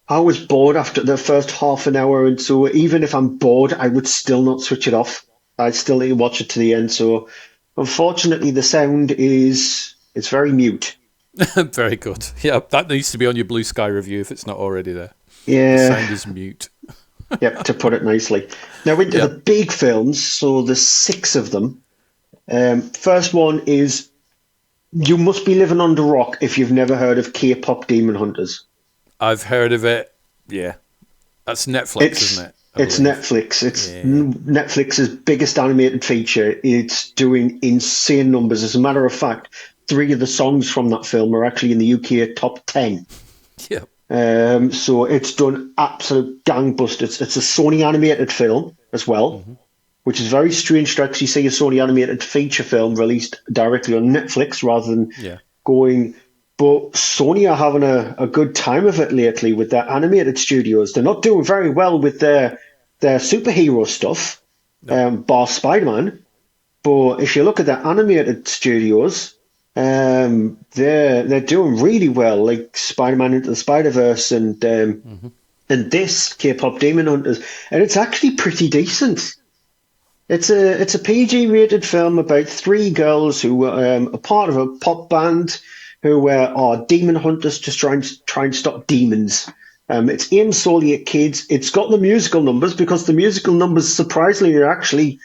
I was bored after the first half an hour, and so even if I'm bored, I would still not switch it off. I'd still need to watch it to the end. So unfortunately, the sound it's very mute. Very good. Yeah, that needs to be on your Blue Sky review if it's not already there. Yeah. The sound is mute. Yep, to put it nicely. Now into the big films, so there's 6 of them. First one is you must be living under a rock if you've never heard of K-pop Demon Hunters. I've heard of it. Yeah. That's Netflix, isn't it? It's Netflix. It's Netflix's biggest animated feature. It's doing insane numbers. As a matter of fact, 3 of the songs from that film are actually in the UK top 10. Yeah. So it's done absolute gangbusters. It's a Sony animated film as well, which is very strange to actually see a Sony animated feature film released directly on Netflix rather than going. But Sony are having a good time of it lately with their animated studios. They're not doing very well with their superhero stuff, bar Spider-Man. But if you look at their animated studios, they're doing really well, like Spider-Man Into the Spider-Verse and this K-pop Demon Hunters, and it's actually pretty decent. It's a PG rated film about 3 girls who are part of a pop band who are demon hunters to try and stop demons. It's aimed solely at kids. It's got the musical numbers because the musical numbers surprisingly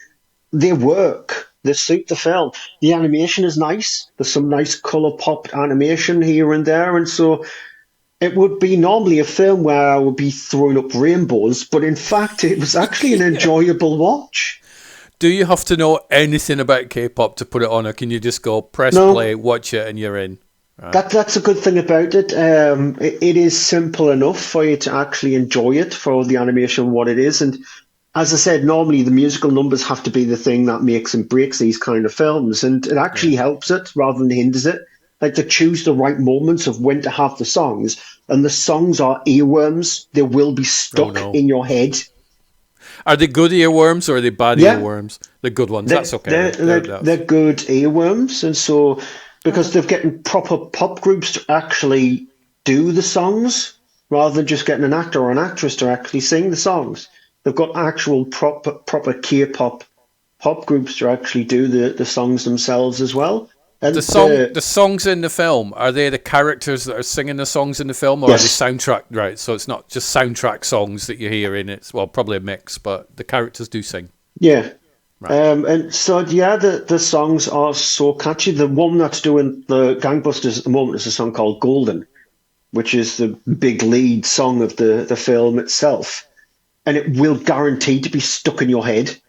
they work. They suit the film. The animation is nice. There's some nice colour popped animation here and there, and so it would be normally a film where I would be throwing up rainbows, but in fact it was actually an enjoyable watch. Do you have to know anything about K-pop to put it on, or can you just go press play, watch it, and you're in? Right. That's a good thing about it. It is simple enough for you to actually enjoy it for the animation, what it is, and as I said, normally the musical numbers have to be the thing that makes and breaks these kind of films, and it actually helps it rather than hinders it. Like to choose the right moments of when to have the songs, and the songs are earworms. They will be stuck in your head. Are they good earworms or are they bad earworms? The good ones. That's okay. They're good earworms, and so because they're getting proper pop groups to actually do the songs rather than just getting an actor or an actress to actually sing the songs. They've got actual proper K-pop pop groups to actually do the songs themselves as well. And the songs in the film, are they the characters that are singing the songs in the film, or are they soundtrack? Right, so it's not just soundtrack songs that you hear in it. Well, probably a mix, but the characters do sing. Yeah. Right. And so, the songs are so catchy. The one that's doing the gangbusters at the moment is a song called Golden, which is the big lead song of the film itself. And it will guarantee to be stuck in your head.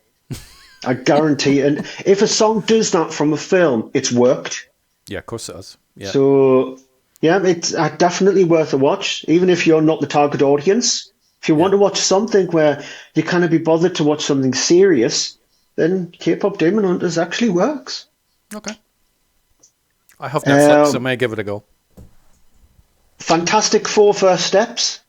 I guarantee. And if a song does that from a film, it's worked. Yeah, of course it has. Yeah. So, it's definitely worth a watch, even if you're not the target audience. If you want to watch something where you can't be bothered to watch something serious, then K-pop Demon Hunters actually works. Okay. I have Netflix, I may give it a go. Fantastic Four First Steps.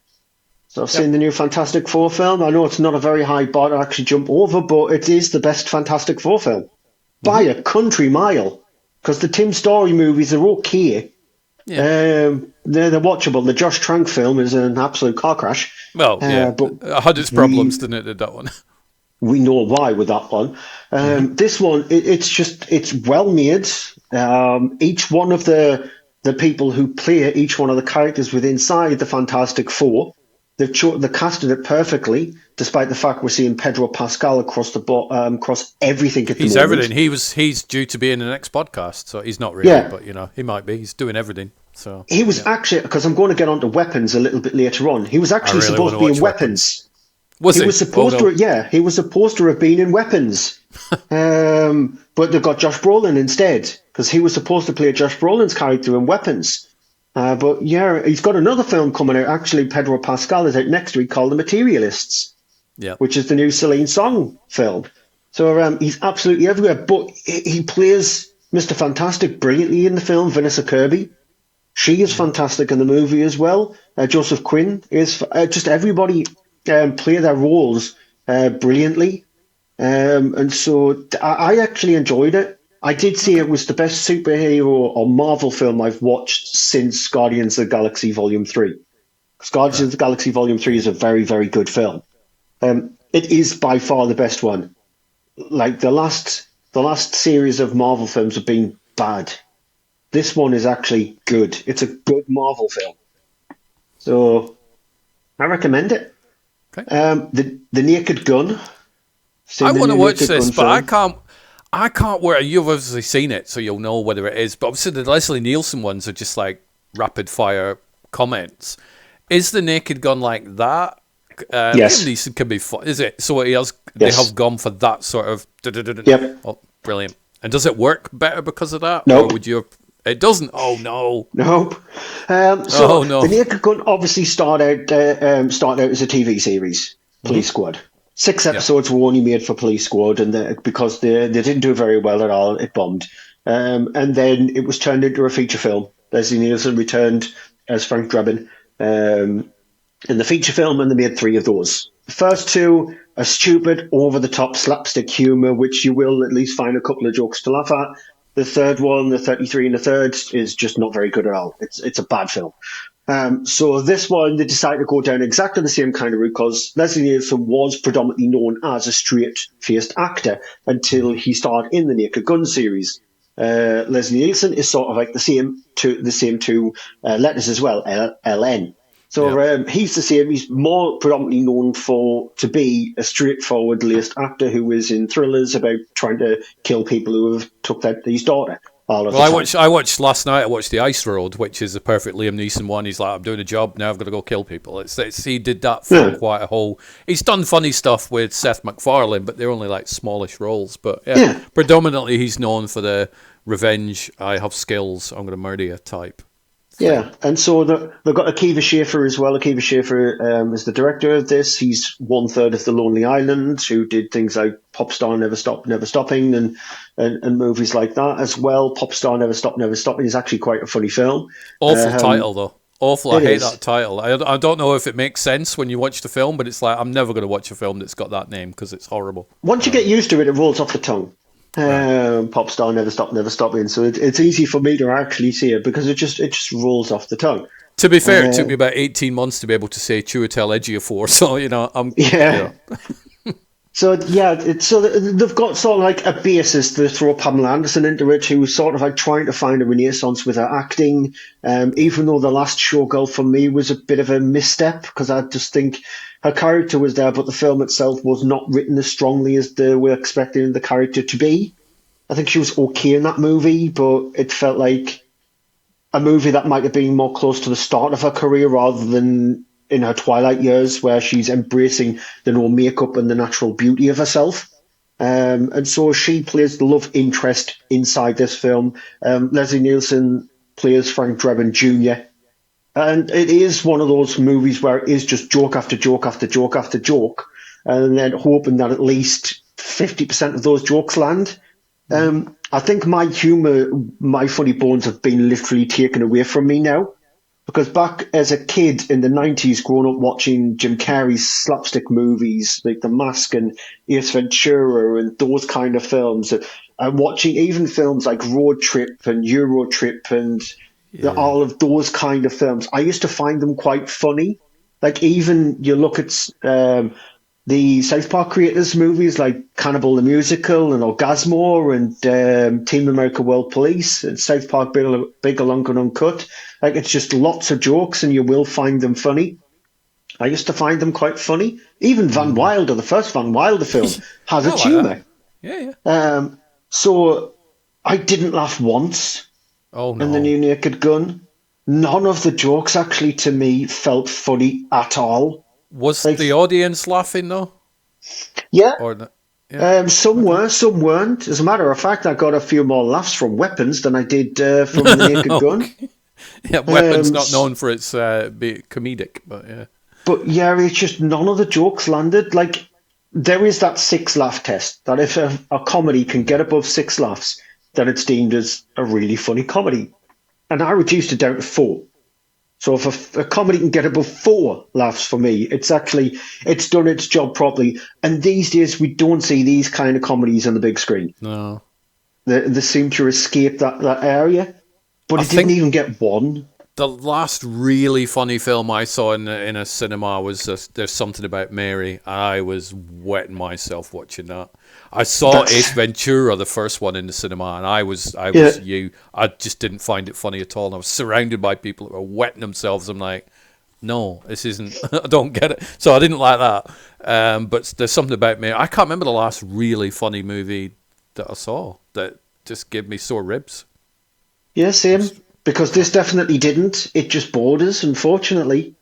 So I've seen the new Fantastic Four film. I know it's not a very high bar to actually jump over, but it is the best Fantastic Four film by a country mile. Because the Tim Story movies are okay, Yeah. They're watchable. The Josh Trank film is an absolute car crash. Well, yeah. But It had its problems, we didn't it, that one? we know why with that one. This one, it's well made. Each one of the people who play each one of the characters within inside the Fantastic Four, they casted it perfectly, despite the fact we're seeing Pedro Pascal across everything at the He's moment. everything. He's due to be in the next podcast, so he's not really, Yeah, but he might be. He's doing everything. So he was actually, because I'm going to get onto Weapons a little bit later on. He was I actually really want supposed to to be in watch Weapons. Weapons. Was He he? was supposed to, yeah, he was supposed to have been in Weapons, but they got Josh Brolin instead because he was supposed to play Josh Brolin's character in Weapons. But yeah, he's got another film coming out. Actually, Pedro Pascal is out next week called The Materialists, Yeah. which is the new Celine Song film. So he's absolutely everywhere. But he plays Mr. Fantastic brilliantly in the film. Vanessa Kirby, she is fantastic in the movie as well. Joseph Quinn is just everybody play their roles brilliantly. And so I actually enjoyed it. I did say it was the best superhero or Marvel film I've watched since Guardians of the Galaxy Volume 3. Because Guardians of the Galaxy Volume 3 is a very, very good film. It is by far the best one. Like the last series of Marvel films have been bad. This one is actually good. It's a good Marvel film. So I recommend it. Okay. The Naked Gun. I want to watch Naked this, Gun but film. I can't. I can't wear. You've obviously seen it, so you'll know whether it is. But obviously, the Leslie Nielsen ones are just like rapid fire comments. Is the Naked Gun like that? Yes. Liam Neeson can be fun. Is it? So he has. Yes. They have gone for that sort of. Yep. Oh, brilliant! And does it work better because of that, Nope. or would you? It doesn't. Oh no. Nope. Oh no. The Naked Gun obviously started out as a TV series, Police Squad. 6 episodes were only made for Police Squad, and because they didn't do very well at all, it bombed. And then it was turned into a feature film. Leslie Nielsen returned as Frank Drebin in the feature film, and they made 3 of those. The first 2 are stupid, over-the-top slapstick humour, which you will at least find a couple of jokes to laugh at. The third one, the 33 and the third, is just not very good at all. It's a bad film. So this one, they decided to go down exactly the same kind of route because Leslie Nielsen was predominantly known as a straight-faced actor until he starred in the Naked Gun series. Leslie Nielsen is sort of like the same two letters as well, LN. So he's the same. He's more predominantly known to be a straightforward laced actor who is in thrillers about trying to kill people who have took his daughter. Well, I watched last night. I watched The Ice Road, which is a perfect Liam Neeson one. He's like, I'm doing a job now. I've got to go kill people. He did that for quite a whole. He's done funny stuff with Seth MacFarlane, but they're only like smallish roles. But predominantly he's known for the revenge. I have skills. I'm going to murder you type. Yeah, and so they've got Akiva Schaffer as well. Akiva Schaffer is the director of this. He's 1/3 of The Lonely Island, who did things like Popstar Never Stop, Never Stopping, and movies like that as well. Popstar Never Stop, Never Stopping is actually quite a funny film. Awful title, though. Awful. I hate is. that title. I don't know if it makes sense when you watch the film, but it's like, I'm never going to watch a film that's got that name because it's horrible. Once you get used to it, it rolls off the tongue. Popstar Never Stop, Never Stopping. So it's easy for me to actually see it because it just rolls off the tongue. To be fair, it took me about 18 months to be able to say Chiwetel Ejiofor, so I'm So they've got sort of like a basis to throw Pamela Anderson into it, who was sort of like trying to find a renaissance with her acting. Even though The Last Showgirl for me was a bit of a misstep because I just think her character was there, but the film itself was not written as strongly as they were expecting the character to be. I think she was okay in that movie, but it felt like a movie that might have been more close to the start of her career rather than in her twilight years where she's embracing the no makeup and the natural beauty of herself. And so she plays the love interest inside this film. Leslie Nielsen plays Frank Drebin Jr. And it is one of those movies where it is just joke after joke after joke after joke, and then hoping that at least 50% of those jokes land. I think my humour, my funny bones have been literally taken away from me now. Because back as a kid in the 90s, growing up watching Jim Carrey's slapstick movies like The Mask and Ace Ventura and those kind of films, and watching even films like Road Trip and Euro Trip and Yeah. all of those kind of films. I used to find them quite funny. Like even you look at the South Park creators movies like Cannibal the Musical and Orgasmo and Team America World Police and South Park Big Along and Uncut. Like it's just lots of jokes and you will find them funny. I used to find them quite funny. Even Van Mm. Wilder, the first Van Wilder film, has I its like that. humour. Yeah, yeah. So I didn't laugh once Oh in The no. New Naked Gun. None of the jokes actually to me felt funny at all. Was Like, the audience laughing though? yeah, Or not? Yeah. some Okay. were, some weren't. As a matter of fact, I got a few more laughs from Weapons than I did from The Naked Gun. Okay. Yeah, Weapon's Um, not known for its be comedic, but yeah. but yeah, it's just none of the jokes landed. Like, there is that six laugh test that if a comedy can get above six laughs, then it's deemed as a really funny comedy. And I reduced it down to four. So if a comedy can get above four laughs for me, it's done its job properly. And these days we don't see these kind of comedies on the big screen. No. They seem to escape that area, but I it didn't think even get one. the last really funny film I saw in a cinema was There's Something About Mary. I was wetting myself watching that. I saw Ace That's Ventura, the first one, in the cinema, and I was yeah, you. I just didn't find it funny at all. And I was surrounded by people that were wetting themselves. I'm like, no, this isn't. I don't get it. So I didn't like that. But There's Something About Mary. I can't remember the last really funny movie that I saw that just gave me sore ribs. yeah, same. Just Because this definitely didn't. It just bored us, unfortunately.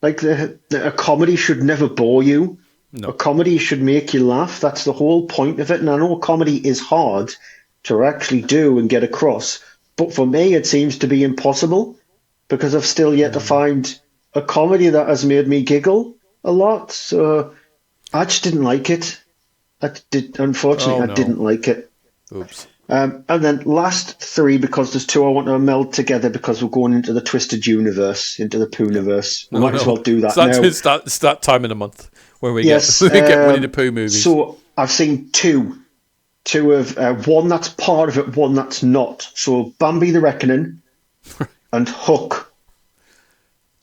Like a comedy should never bore you. A no. comedy should make you laugh. That's the whole point of it. And I know comedy is hard to actually do and get across, but for me, it seems to be impossible because I've still yet to Mm. find a comedy that has made me giggle a lot. So I just didn't like it. Unfortunately, Oh I no. didn't like it. Oops. And then last three, because there's two I want to meld together because we're going into the Twisted Universe, into the Yeah. Pooniverse. We No, might as well no. do that now. It's that time of the month where we get Yes. we get Winnie the Pooh movies. So I've seen two of one that's part of it, one that's not. So Bambi the Reckoning and Hook.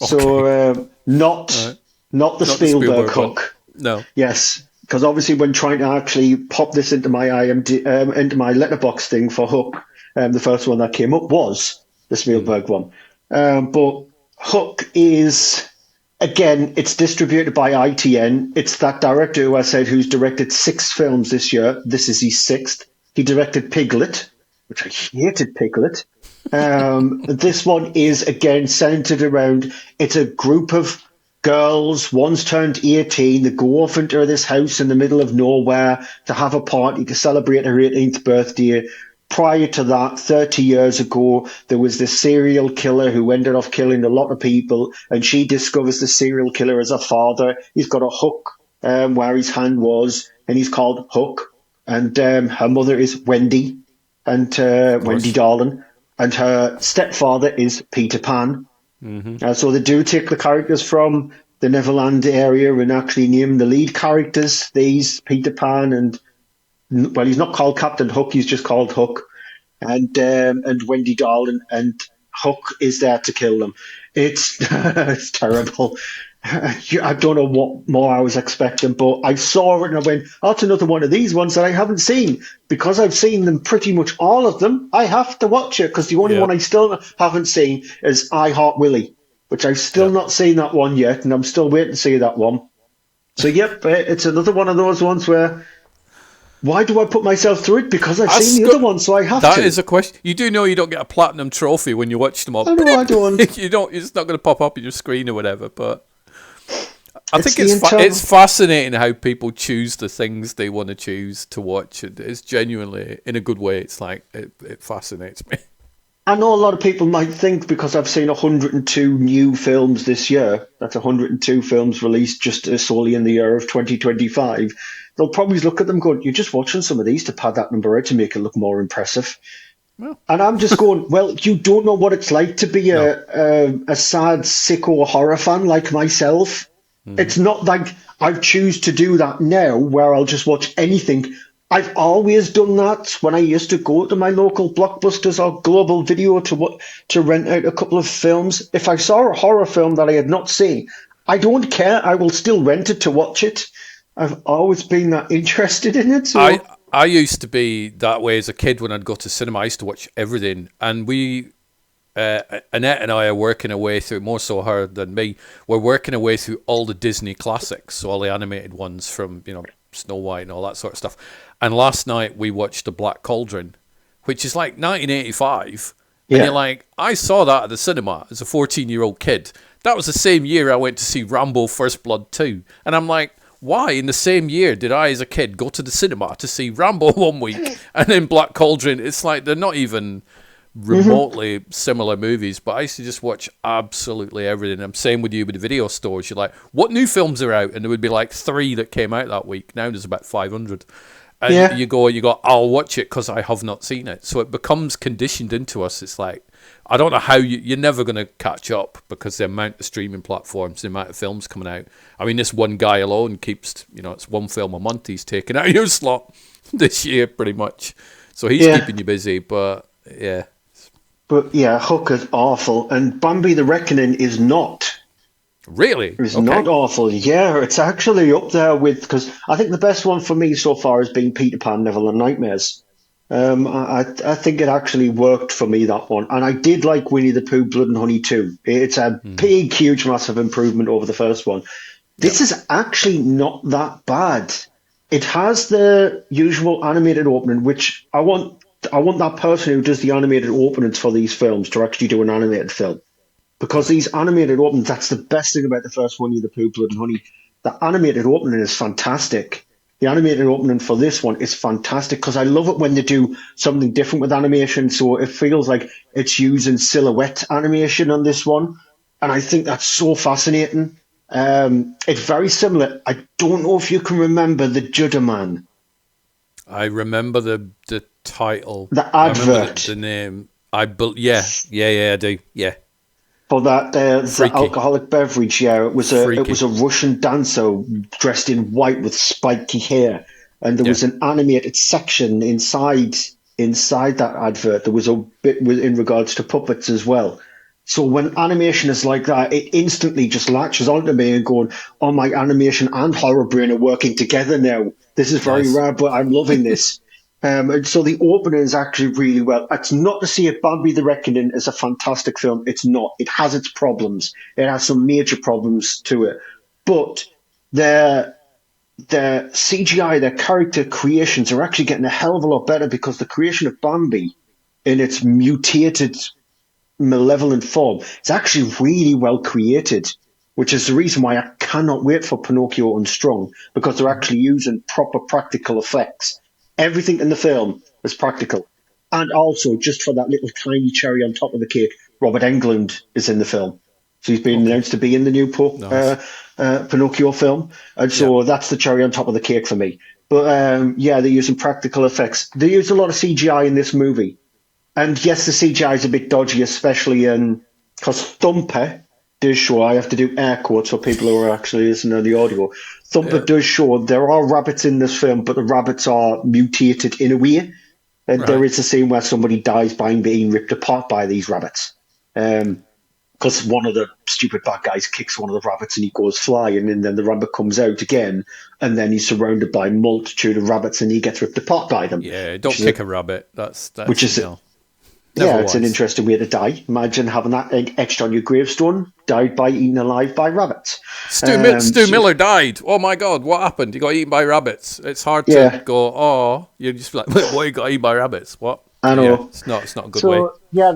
So Okay. All not right. not the Not the Spielberg Spielberg one. Hook. No. Yes, because obviously when trying to actually pop this into my into my letterbox thing for Hook, the first one that came up was the Mm. Spielberg one. But Hook is again, it's distributed by ITN. It's that director who I said who's directed six films this year. This is his sixth. He directed Piglet, which I hated Piglet. This one is again centered around it's a group of girls, one's turned 18, they go off into this house in the middle of nowhere to have a party to celebrate her 18th birthday. Prior to that, 30 years ago, there was this serial killer who ended up killing a lot of people, and she discovers the serial killer as a father. He's got a hook where his hand was, and he's called Hook. And her mother is Wendy, and Of Wendy course. Darling, and her stepfather is Peter Pan. Hmm. So they do take the characters from the Neverland area and actually name the lead characters. These Peter Pan and well, he's not called Captain Hook; he's just called Hook, and Wendy Darling, and Hook is there to kill them. It's it's terrible. I don't know what more I was expecting, but I saw it and I went, "Oh, that's another one of these ones that I haven't seen." Because I've seen them pretty much all of them, I have to watch it because the only Yeah. one I still haven't seen is I Heart Willie, which I've still Yeah. not seen that one yet, and I'm still waiting to see that one. So, yep, it's another one of those ones where why do I put myself through it? Because I've seen That's the other good. one, so I have That to. is a question. You do know you don't get a platinum trophy when you watch them all. I know I don't. You don't. It's not going to pop up on your screen or whatever. But I It's think the it's internal. fascinating how people choose the things they want to choose to watch. It's genuinely in a good way. It's like it fascinates me. I know a lot of people might think because I've seen 102 new films this year, that's 102 films released just solely in the year of 2025. They'll probably look at them going, "You're just watching some of these to pad that number out to make it look more impressive." Well, And I'm just going, well, you don't know what it's like to be no. a sad, sicko horror fan like myself. Hmm. It's not like I choose to do that now where I'll just watch anything. I've always done that when I used to go to my local Blockbusters or Global Video to rent out a couple of films. If I saw a horror film that I had not seen, I don't care. I will still rent it to watch it. I've always been that interested in it. I So I used to be that way as a kid when I'd go to cinema. I used to watch everything, and Annette and I are working our way through, more so her than me. We're working our way through all the Disney classics, so all the animated ones from Snow White and all that sort of stuff. And last night we watched The Black Cauldron, which is like 1985, and you're yeah. like, I saw that at the cinema as a 14-year-old kid. That was the same year I went to see Rambo: First Blood 2, and I'm like, why in the same year did I, as a kid, go to the cinema to see Rambo one week and then Black Cauldron? It's like they're not even remotely similar movies, but I used to just watch absolutely everything. I'm same with you with the video stores. You're like, what new films are out? And there would be like 3 that came out that week. Now there's about 500. And Yeah. you go, I'll watch it because I have not seen it. So it becomes conditioned into us. It's like, I don't know how you're never going to catch up because the amount of streaming platforms, the amount of films coming out. I mean, this one guy alone keeps, it's one film a month he's taken out of your slot this year, pretty much. So he's Yeah. keeping you busy, but yeah. But yeah, Hook is awful, and Bambi the Reckoning is not. Really? It's Okay. not awful. Yeah, it's actually up there with, because I think the best one for me so far has been Peter Pan, Neville and Nightmares. I think it actually worked for me, that one, and I did like Winnie the Pooh, Blood and Honey too. It's a big, huge, massive improvement over the first one. Yep. This is actually not that bad. It has the usual animated opening, which I want that person who does the animated openings for these films to actually do an animated film. Because these animated openings, that's the best thing about the first one, The Pooh, Blood and Honey. The animated opening is fantastic. The animated opening for this one is fantastic because I love it when they do something different with animation. So it feels like it's using silhouette animation on this one. And I think that's so fascinating. It's very similar. I don't know if you can remember the Judder Man, I remember the title. the I remember advert the name. Yeah, I do. Yeah. for that the Freaky. alcoholic beverage. Yeah, it was Freaky. a Russian dancer dressed in white with spiky hair, and there Yeah. was an animated section inside that advert. There was a bit in regards to puppets as well. So when animation is like that, it instantly just latches onto me and going, "Oh, my animation and horror brain are working together now. This is very Nice. rare, but I'm loving this." And so the opening is actually really well. It's not to say if Bambi the Reckoning is a fantastic film. It's not. It has its problems. It has some major problems to it. But their their CGI, their character creations are actually getting a hell of a lot better because the creation of Bambi in its mutated malevolent form is actually really well created, which is the reason why I cannot wait for Pinocchio Unstrung because they're actually using proper practical effects. Everything in the film is practical. And also, just for that little tiny cherry on top of the cake, Robert Englund is in the film. So he's been Okay. announced to be in the new Nice. Pinocchio film. And Yeah. so that's the cherry on top of the cake for me. But yeah, they're using practical effects. They use a lot of CGI in this movie. And yes, the CGI is a bit dodgy, especially in because Thumper does show. I have to do air quotes for people who are actually listening to the audio. Thumper Yeah. does show there are rabbits in this film, but the rabbits are mutated in a way. And there Right. is a scene where somebody dies by being ripped apart by these rabbits. Because one of the stupid bad guys kicks one of the rabbits and he goes flying, and then the rabbit comes out again, and then he's surrounded by a multitude of rabbits and he gets ripped apart by them. Yeah. Which Don't is a, kick a rabbit. which That's is no. Never yeah, it's an was. interesting way to die. Imagine having that etched on your gravestone, died by eaten alive by rabbits. Stu So, Miller died. Oh my God, what happened? He got eaten by rabbits. It's hard to yeah, go. Oh, you're just like, wait, what? He got eaten by rabbits? What? I Yeah, know. it's not. It's not a good way. So, yeah,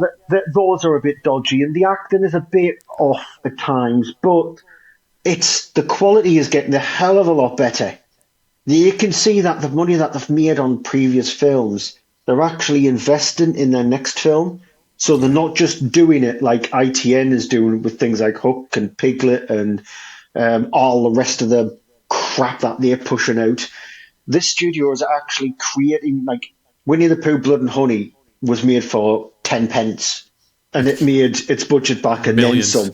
those are a bit dodgy, and the acting is a bit off at times, but the quality is getting a hell of a lot better. You can see that the money that they've made on previous films, they're actually investing in their next film. So they're Yeah. not just doing it like ITN is doing with things like Hook and Piglet and all the rest of the crap that they're pushing out. This studio is actually creating, like, Winnie the Pooh Blood and Honey was made for 10 pence and it made its budget back and then Millions. some.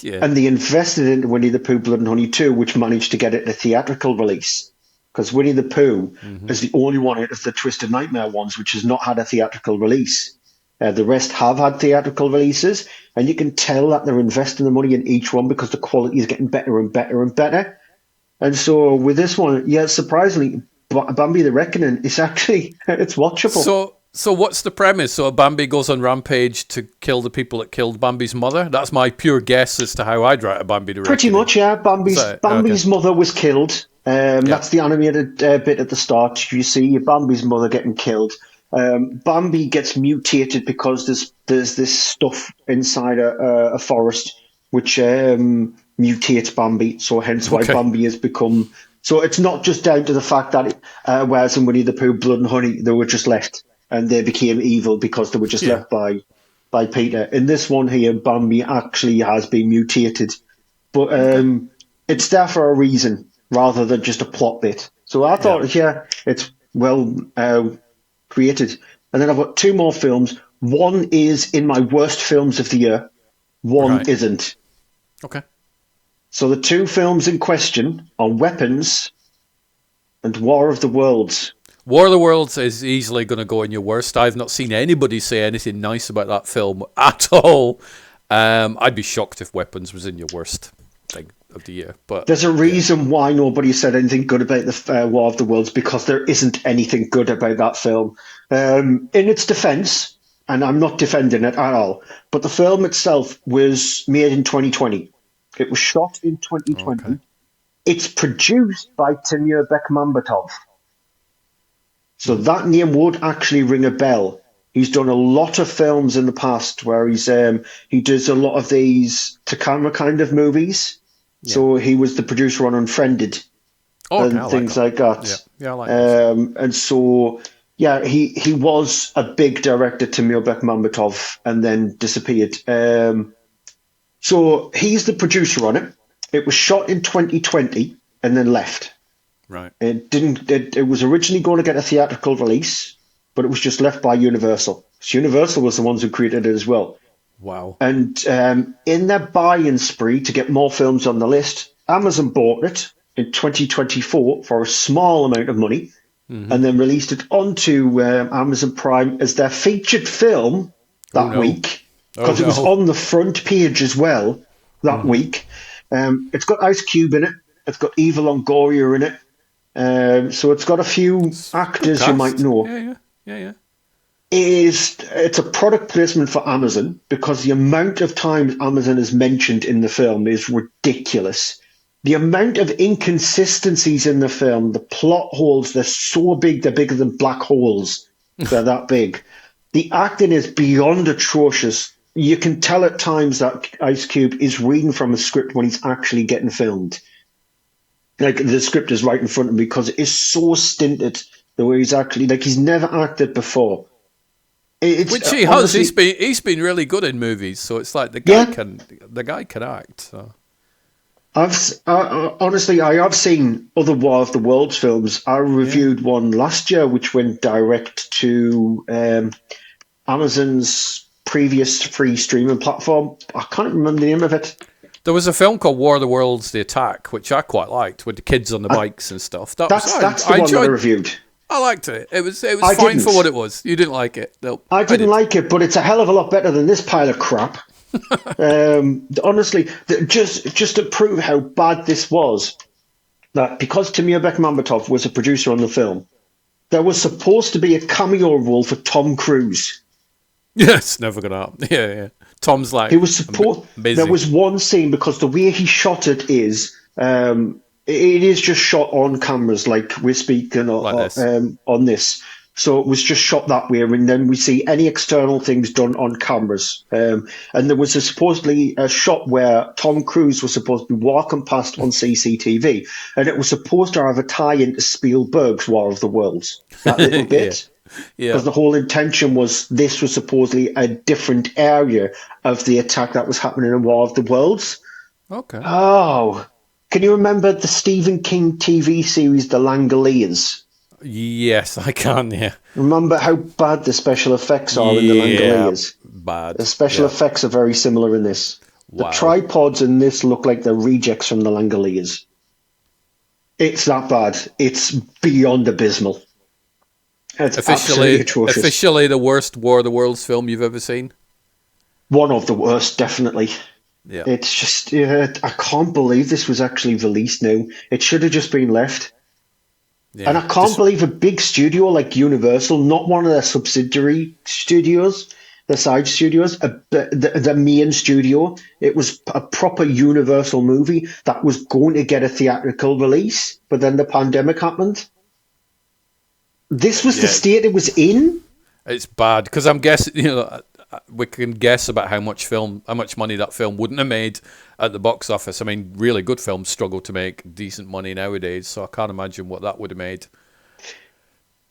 Yeah. And they invested into Winnie the Pooh Blood and Honey 2, which managed to get it a theatrical release. because Winnie the Pooh is the only one out of the Twisted Nightmare ones which has not had a theatrical release. The rest have had theatrical releases, and you can tell that they're investing the money in each one because the quality is getting better and better and better. And so with this one, yeah, surprisingly, Bambi the Reckoning is actually it's watchable. So what's the premise? So Bambi goes on rampage to kill the people that killed Bambi's mother? That's my pure guess as to how I'd write a Bambi the Pretty Reckoning. much, yeah. Bambi's mother was killed. That's the animated bit at the start. You see Bambi's mother getting killed. Bambi gets mutated because there's this stuff inside a forest which mutates Bambi. So hence why Bambi has become. So it's not just down to the fact that whereas in Winnie the Pooh, Blood and Honey, they were just left and they became evil because they were just left by Peter. In this one here, Bambi actually has been mutated, but it's there for a reason rather than just a plot bit. So I thought, it's well created. And then I've got two more films. One is in my worst films of the year. One isn't. Okay. So the two films in question are Weapons and War of the Worlds. War of the Worlds is easily going to go in your worst. I've not seen anybody say anything nice about that film at all. I'd be shocked if Weapons was in your worst thing of the year. But there's a reason why nobody said anything good about the War of the Worlds, because there isn't anything good about that film. In its defense, and I'm not defending it at all, but the film itself was made in 2020. It was shot in 2020. Okay. It's produced by Timur Bekmambetov. So that name would actually ring a bell. He's done a lot of films in the past where he does a lot of these to-camera kind of movies. Yeah. So he was the producer on Unfriended and things like that. Yeah, I like that. And so, yeah, he was a big director, Timur Bekmambetov, and then disappeared. So he's the producer on it. It was shot in 2020 and then left. Right. It was originally going to get a theatrical release, but it was just left by Universal. So Universal was the ones who created it as well. Wow. And in their buy-in spree to get more films on the list, Amazon bought it in 2024 for a small amount of money, and then released it onto Amazon Prime as their featured film that week, because it was on the front page as well that week. It's got Ice Cube in it. It's got Eva Longoria in it. So it's got a few actors you might know. Yeah. It's a product placement for Amazon because the amount of times Amazon is mentioned in the film is ridiculous. The amount of inconsistencies in the film, the plot holes, they're so big, they're bigger than black holes. They're that big. The acting is beyond atrocious. You can tell at times that Ice Cube is reading from a script when he's actually getting filmed. Like, the script is right in front of him because it is so stinted the way he's actually, like, he's never acted before. Which he has. He's been really good in movies, so it's like the guy can act. So. Honestly, I have seen other War of the Worlds films. I reviewed one last year which went direct to Amazon's previous free streaming platform. I can't remember the name of it. There was a film called War of the Worlds: The Attack, which I quite liked, with the kids on the bikes and stuff. That's the one that I reviewed. I liked it. It was fine for what it was. You didn't like it. Nope. I didn't like it, but it's a hell of a lot better than this pile of crap. Honestly, just to prove how bad this was, that because Timur Bekmambetov was a producer on the film, there was supposed to be a cameo role for Tom Cruise. Yes, never gonna happen. Yeah. Tom's like, he was supposed. There was one scene, because the way he shot it is. It is just shot on cameras, like we're speaking on this. So it was just shot that way, and then we see any external things done on cameras. And there was supposedly a shot where Tom Cruise was supposed to be walking past on CCTV, and it was supposed to have a tie-in to Spielberg's War of the Worlds, that little bit. Yeah. Because the whole intention was this was supposedly a different area of the attack that was happening in War of the Worlds. Okay. Oh, can you remember the Stephen King TV series, The Langoliers? Yes, I can, yeah. Remember how bad the special effects are in The Langoliers? Bad. The special effects are very similar in this. Wow. The tripods in this look like the rejects from The Langoliers. It's that bad. It's beyond abysmal. It's absolutely Officially, atrocious. officially the worst War of the Worlds film you've ever seen. One of the worst, definitely. Yeah, It's just, yeah, I can't believe this was actually released now. It should have just been left. And yeah. I can't Just believe a big studio like Universal, not one of their subsidiary studios, the side studios, the main studio. It was a proper Universal movie that was going to get a theatrical release, but then the pandemic happened. This was the yeah, state it was in. it's bad because I'm guessing we can guess about how much money that film wouldn't have made at the box office. I mean, really good films struggle to make decent money nowadays, so I can't imagine what that would have made.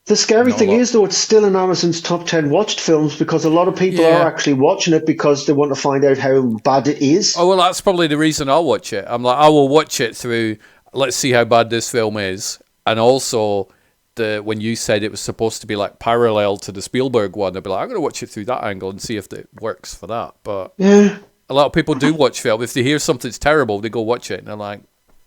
The scary Not a thing lot. is, though, it's still in Amazon's top 10 watched films because a lot of people are Yeah. actually watching it because they want to find out how bad it is. Oh well, that's probably the reason I'll watch it. I'm like, I will watch it through. Let's see how bad this film is, and also the when you said it was supposed to be like parallel to the Spielberg one, I'd be like, I'm gonna watch it through that angle and see if it works for that. But Yeah, a lot of people do watch film. If they hear something's terrible, they go watch it, and they're like,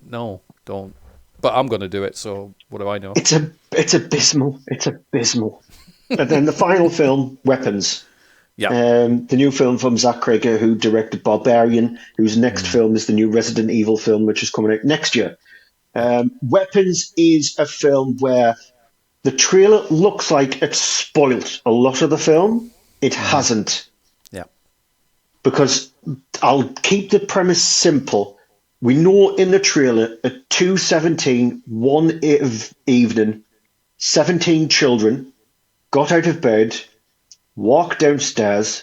no, don't. But I'm gonna do it. So what do I know? it's abysmal. It's abysmal. And then the final film, Weapons. Yeah. The new film from Zach Cregger, who directed Barbarian, whose next Mm, film is the new Resident Evil film, which is coming out next year. yeah. Weapons is a film where the trailer looks like it's spoilt a lot of the film. It Mm, hasn't, yeah. because I'll keep the premise simple. We know in the trailer at 2:17 evening, 17 children got out of bed, walked downstairs,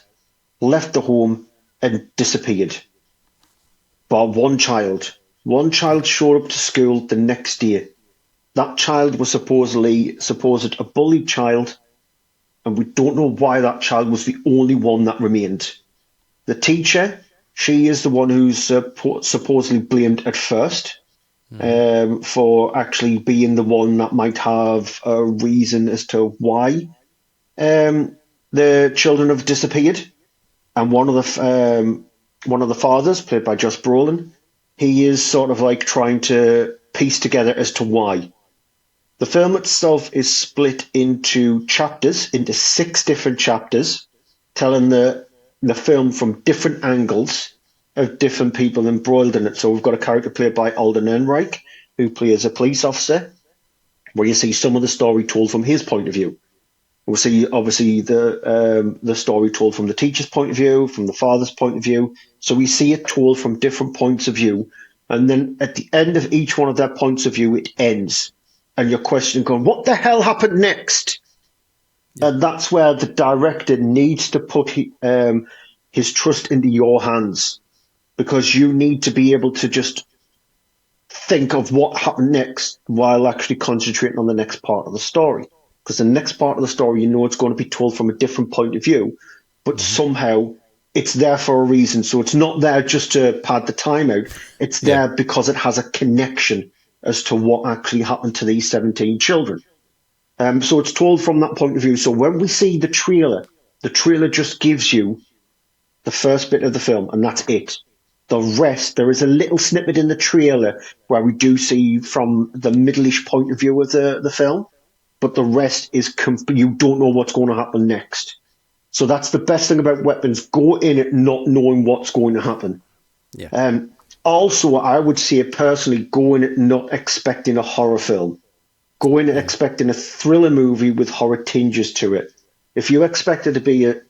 left the home, and disappeared. But one child. One child showed up to school the next day. That child was supposed a bullied child, and we don't know why that child was the only one that remained. The teacher, she is the one who's supposedly blamed at first, Mm-hmm. for actually being the one that might have a reason as to why the children have disappeared. And one of the fathers, played by Josh Brolin, he is sort of like trying to piece together as to why. The film itself is split into chapters, into 6 different chapters, telling the film from different angles of different people embroiled in it. So we've got a character played by Alden Ehrenreich, who plays a police officer, where you see some of the story told from his point of view. We'll see obviously the story told from the teacher's point of view, from the father's point of view. So we see it told from different points of view, and then at the end of each one of their points of view, it ends, and you're questioning, going, "What the hell happened next?" Yeah. And that's where the director needs to put his trust into your hands, because you need to be able to just think of what happened next while actually concentrating on the next part of the story. Because the next part of the story, you know, it's going to be told from a different point of view, but Mm-hmm. somehow it's there for a reason. So it's not there just to pad the time out. It's Yeah. there because it has a connection as to what actually happened to these 17 children. So it's told from that point of view. So when we see the trailer just gives you the first bit of the film, and that's it. The rest, there is a little snippet in the trailer where we do see from the middle-ish point of view of the film, but the rest is you don't know what's going to happen next. So that's the best thing about Weapons. Go in it not knowing what's going to happen. Yeah. Also, I would say personally, go in it not expecting a horror film. Go in it Yeah. expecting a thriller movie with horror tinges to it. If you expect it to be a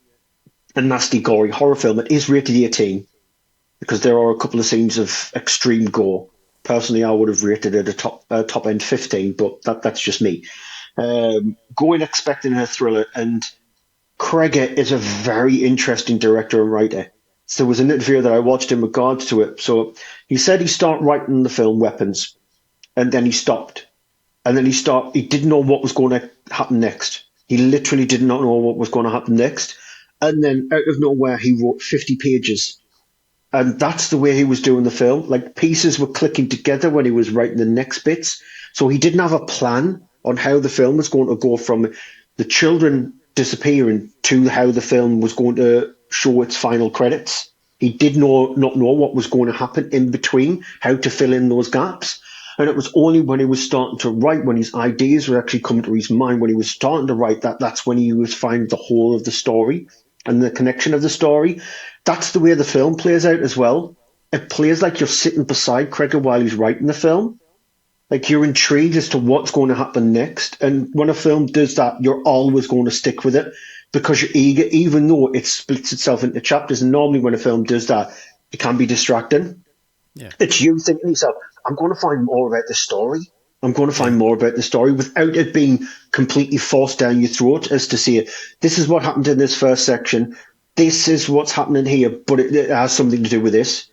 nasty, gory horror film, it is rated 18, because there are a couple of scenes of extreme gore. Personally, I would have rated it a top end 15, but that's just me. Go in expecting a thriller, and Cregger is a very interesting director and writer. So there was an interview that I watched in regards to it. So he said he started writing the film Weapons, and then he stopped. And then he didn't know what was going to happen next. He literally did not know what was going to happen next. And then out of nowhere, he wrote 50 pages. And that's the way he was doing the film. Like, pieces were clicking together when he was writing the next bits. So he didn't have a plan on how the film was going to go from the children disappearing to how the film was going to show its final credits. He did not know what was going to happen in between, how to fill in those gaps. And it was only when he was starting to write, when his ideas were actually coming to his mind, when he was starting to write that's when he was finding the whole of the story and the connection of the story. That's the way the film plays out as well. It plays like you're sitting beside Cregger while he's writing the film. Like you're intrigued as to what's going to happen next. And when a film does that, you're always going to stick with it because you're eager, even though it splits itself into chapters. And normally when a film does that, it can be distracting. Yeah. It's you thinking to yourself, I'm going to find more about the story. I'm going to find more about the story without it being completely forced down your throat as to say, this is what happened in this first section. This is what's happening here, but it has something to do with this.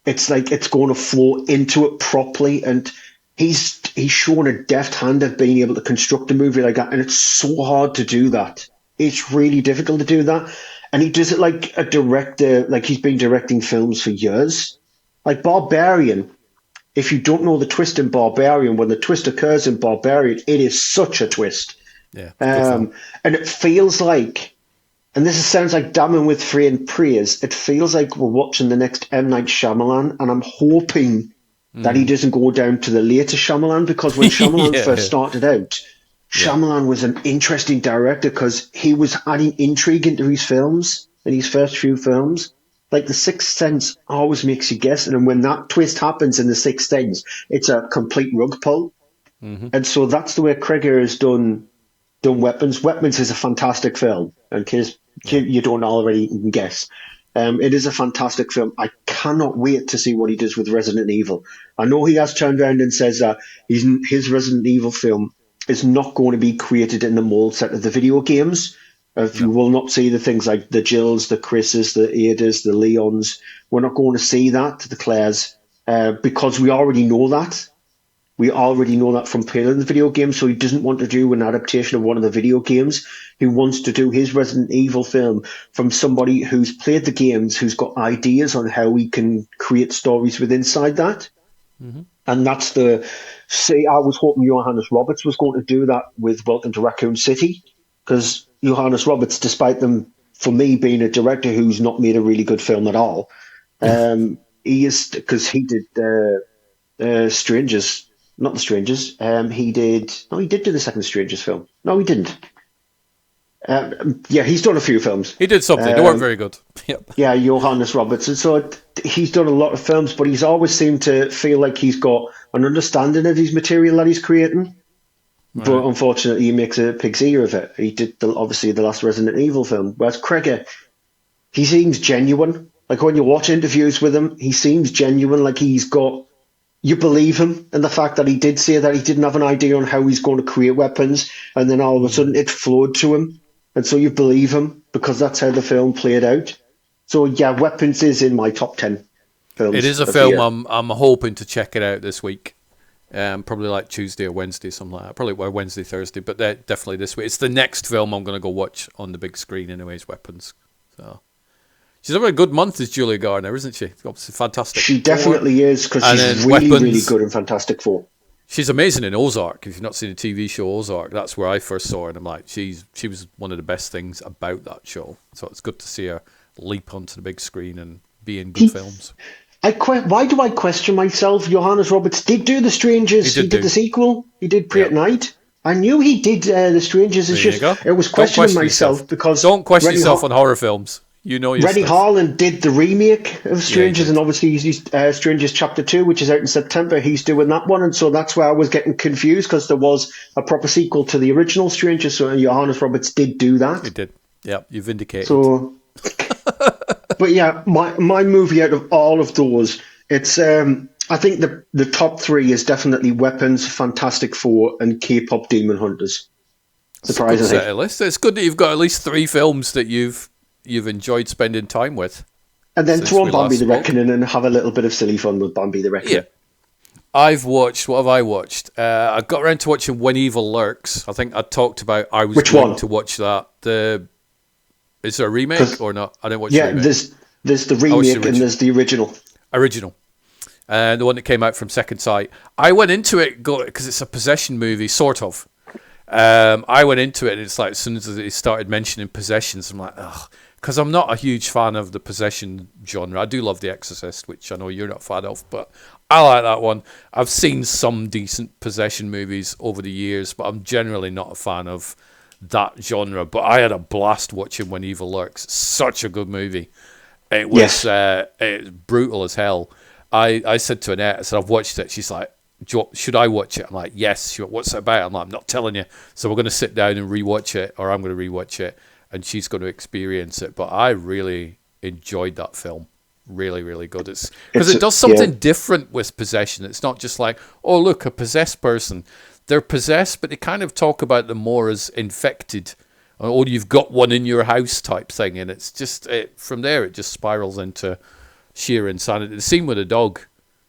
It's like it's going to flow into it properly, and he's shown a deft hand of being able to construct a movie like that, and it's so hard to do that. It's really difficult to do that, and he does it like a director, like he's been directing films for years. Like Barbarian, if you don't know the twist in Barbarian, when the twist occurs in Barbarian, it is such a twist. Yeah. And it feels like, and sounds like damning with faint praise, it feels like we're watching the next M. Night Shyamalan, and I'm hoping that he doesn't go down to the later Shyamalan, because when Shyamalan first started out, Shyamalan was an interesting director because he was adding intrigue into his films, in his first few films. Like The Sixth Sense always makes you guess, and when that twist happens in The Sixth Sense, it's a complete rug pull. And so that's the way Cregger has done Weapons. Weapons is a fantastic film, in case you don't already even guess. It is a fantastic film. I cannot wait to see what he does with Resident Evil. I know he has turned around and says that his Resident Evil film is not going to be created in the mold set of the video games. You will not see the things like the Jills, the Chris's, the Adas, the Leons. We're not going to see that, the Claires, because we already know that. We already know that from playing the video game, so he doesn't want to do an adaptation of one of the video games. He wants to do his Resident Evil film from somebody who's played the games, who's got ideas on how we can create stories within inside that. And that's I was hoping Johannes Roberts was going to do that with Welcome to Raccoon City, because Johannes Roberts, despite them, for me, being a director who's not made a really good film at all, he is, because he did Strangers. Not The Strangers. He did do the second Strangers film. No, he didn't. He's done a few films. He did something. They weren't very good. Yep. Yeah, Johannes Roberts. And so he's done a lot of films, but he's always seemed to feel like he's got an understanding of his material that he's creating. Right. But unfortunately, he makes a pig's ear of it. He did, obviously, the last Resident Evil film. Whereas Cregger, he seems genuine. Like when you watch interviews with him, he seems genuine, like you believe him, and the fact that he did say that he didn't have an idea on how he's going to create weapons, and then all of a sudden it flowed to him, and so you believe him because that's how the film played out. So yeah, Weapons is in my top 10 films. It is a film I'm hoping to check it out this week, probably like Tuesday or Wednesday, something like that. Probably Wednesday, Thursday, but definitely this week. It's the next film I'm going to go watch on the big screen, anyways. Weapons. So. She's having a good month as Julia Garner, isn't she? Obviously fantastic. She definitely is, because she's really good in Fantastic Four. She's amazing in Ozark. If you've not seen the TV show Ozark, that's where I first saw her, and I'm like, she was one of the best things about that show. So it's good to see her leap onto the big screen and be in good films. Why do I question myself? Johannes Roberts did do The Strangers. He did the sequel. He did Pray at Night. I knew he did The Strangers. It's just it was questioning myself because don't question yourself on horror films. You know, Rennie Harlan did the remake of Strangers, and obviously he's Strangers Chapter 2, which is out in September. He's doing that one, and so that's where I was getting confused, because there was a proper sequel to the original Strangers, so Johannes Roberts did do that. He did. Yeah, you've indicated. So, but yeah, my movie out of all of those, it's I think the top three is definitely Weapons, Fantastic Four, and K-pop Demon Hunters. Surprisingly, it's good that you've got at least three films that you've enjoyed spending time with. And then throw on Bambi the Reckoning and have a little bit of silly fun with Bambi the Reckoning. Yeah. What have I watched? I got around to watching When Evil Lurks. I think I talked about I was going to watch that. Is there a remake or not? I didn't watch the remake. There's the remake and there's the original. The one that came out from Second Sight. I went into it because it's a possession movie, sort of. I went into it, and it's like as soon as he started mentioning possessions, I'm like, ugh, because I'm not a huge fan of the possession genre. I do love The Exorcist, which I know you're not a fan of, but I like that one. I've seen some decent possession movies over the years, but I'm generally not a fan of that genre. But I had a blast watching When Evil Lurks. Such a good movie. It was brutal as hell. I said to Annette, I said, I've watched it. She's like, should I watch it? I'm like, yes. What's it about? I'm like, I'm not telling you. So we're going to sit down and rewatch it, or I'm going to rewatch it, and she's going to experience it. But I really enjoyed that film. Really, really good. It's because it does something different with possession. It's not just like, oh, look, a possessed person. They're possessed, but they kind of talk about them more as infected. Or you've got one in your house type thing. And it's just, from there, it just spirals into sheer insanity. The scene with the dog,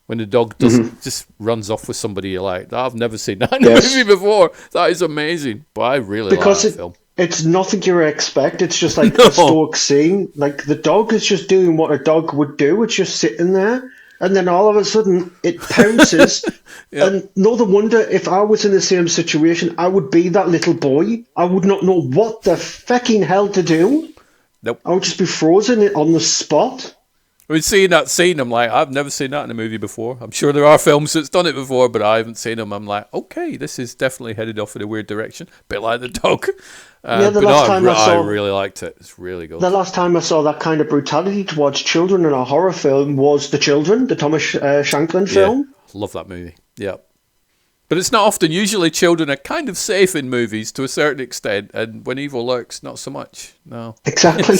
when the dog just runs off with somebody, you're like, I've never seen that in a movie before. That is amazing. But I really like that film. It's nothing you expect. It's just like a stoic scene. Like the dog is just doing what a dog would do. It's just sitting there. And then all of a sudden it pounces. And no wonder if I was in the same situation, I would be that little boy. I would not know what the fecking hell to do. Nope. I would just be frozen on the spot. I mean, seeing that scene, I'm like, I've never seen that in a movie before. I'm sure there are films that's done it before, but I haven't seen them. I'm like, okay, this is definitely headed off in a weird direction. A bit like the dog. I really liked it. It's really good. The last time I saw that kind of brutality towards children in a horror film was The Children, the Thomas Shanklin film. Love that movie. Yeah. But it's not often. Usually children are kind of safe in movies to a certain extent, and When Evil Lurks, not so much. No. Exactly.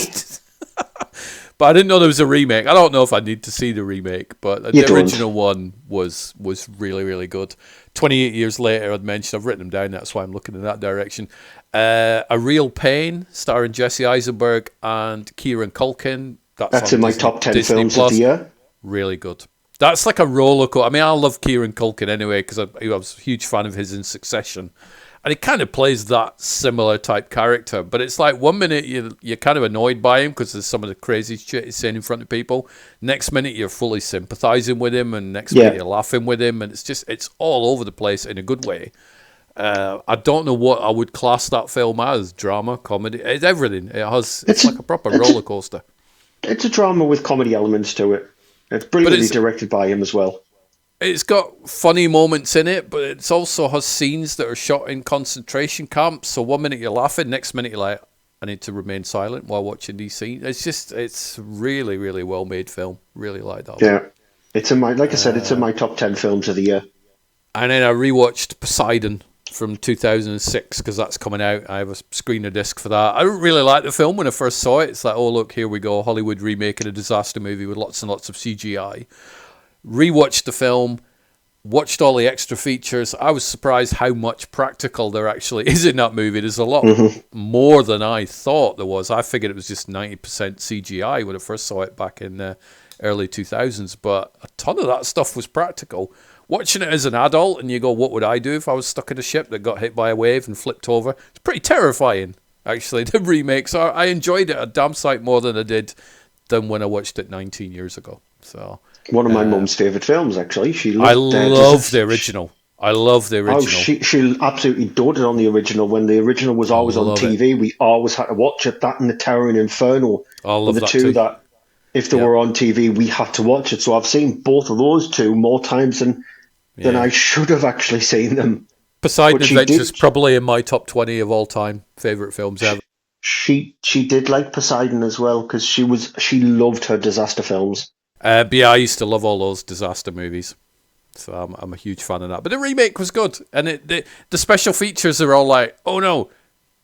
But I didn't know there was a remake. I don't know if I need to see the remake, but the original one was really, really good. 28 years later, I'd mentioned, I've written them down, that's why I'm looking in that direction. A Real Pain, starring Jesse Eisenberg and Kieran Culkin. That's in my top 10 films of the year. Really good. That's like a roller coaster. I mean, I love Kieran Culkin anyway, because I was a huge fan of his in Succession. And he kind of plays that similar type character. But it's like 1 minute you're kind of annoyed by him because there's some of the crazy shit he's saying in front of people. Next minute you're fully sympathizing with him. And next minute you're laughing with him. And it's all over the place in a good way. I don't know what I would class that film as. Drama, comedy. It's everything. It's like a proper roller coaster. It's a drama with comedy elements to it. It's brilliantly directed by him as well. It's got funny moments in it, but it also has scenes that are shot in concentration camps. So 1 minute you're laughing, next minute you're like, I need to remain silent while watching these scenes. It's really, really well made film. Really like that one. Yeah. It's in my, like I said, it's in my top 10 films of the year. And then I rewatched Poseidon from 2006 because that's coming out. I have a screener disc for that. I didn't really like the film when I first saw it. It's like, oh, look, here we go. Hollywood remaking a disaster movie with lots and lots of CGI. Rewatched the film, watched all the extra features. I was surprised how much practical there actually is in that movie. There's a lot more than I thought there was. I figured it was just 90% CGI when I first saw it back in the early 2000s, but a ton of that stuff was practical. Watching it as an adult, and you go, what would I do if I was stuck in a ship that got hit by a wave and flipped over? It's pretty terrifying, actually, the remakes. I enjoyed it a damn sight more than I did than when I watched it 19 years ago. So one of my mum's favourite films, actually. I love the original. Oh, she absolutely doted on the original. When the original was always on TV, we always had to watch it. That and The Towering Inferno were the two that, if they were on TV, we had to watch it. So I've seen both of those two more times than I should have actually seen them. Poseidon Adventure's probably in my top 20 of all time favourite films ever. She did like Poseidon as well because she loved her disaster films. But yeah, I used to love all those disaster movies, so I'm a huge fan of that. But the remake was good, and the special features are all like, oh no,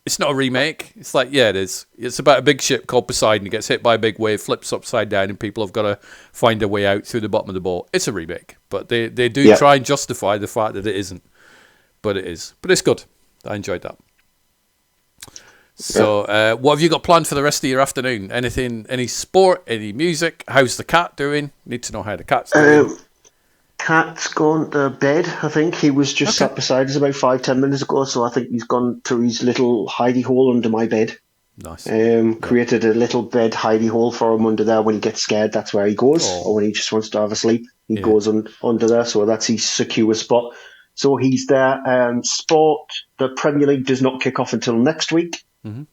it's not a remake. It's like, yeah, it is. It's about a big ship called Poseidon. It gets hit by a big wave, flips upside down, and people have got to find a way out through the bottom of the boat. It's a remake, but they do try and justify the fact that it isn't. But it is. But it's good. I enjoyed that. So, what have you got planned for the rest of your afternoon? Anything, any sport, any music? How's the cat doing? Need to know how the cat's doing. Cat's gone to bed, I think. He was just sat beside us about 5-10 minutes ago, so I think he's gone to his little hidey hole under my bed. Nice. Created a little bed hidey hole for him under there. When he gets scared, that's where he goes. Or when he just wants to have a sleep, he goes under there, so that's his secure spot. So he's there. Sport, the Premier League does not kick off until next week. Mm-hmm.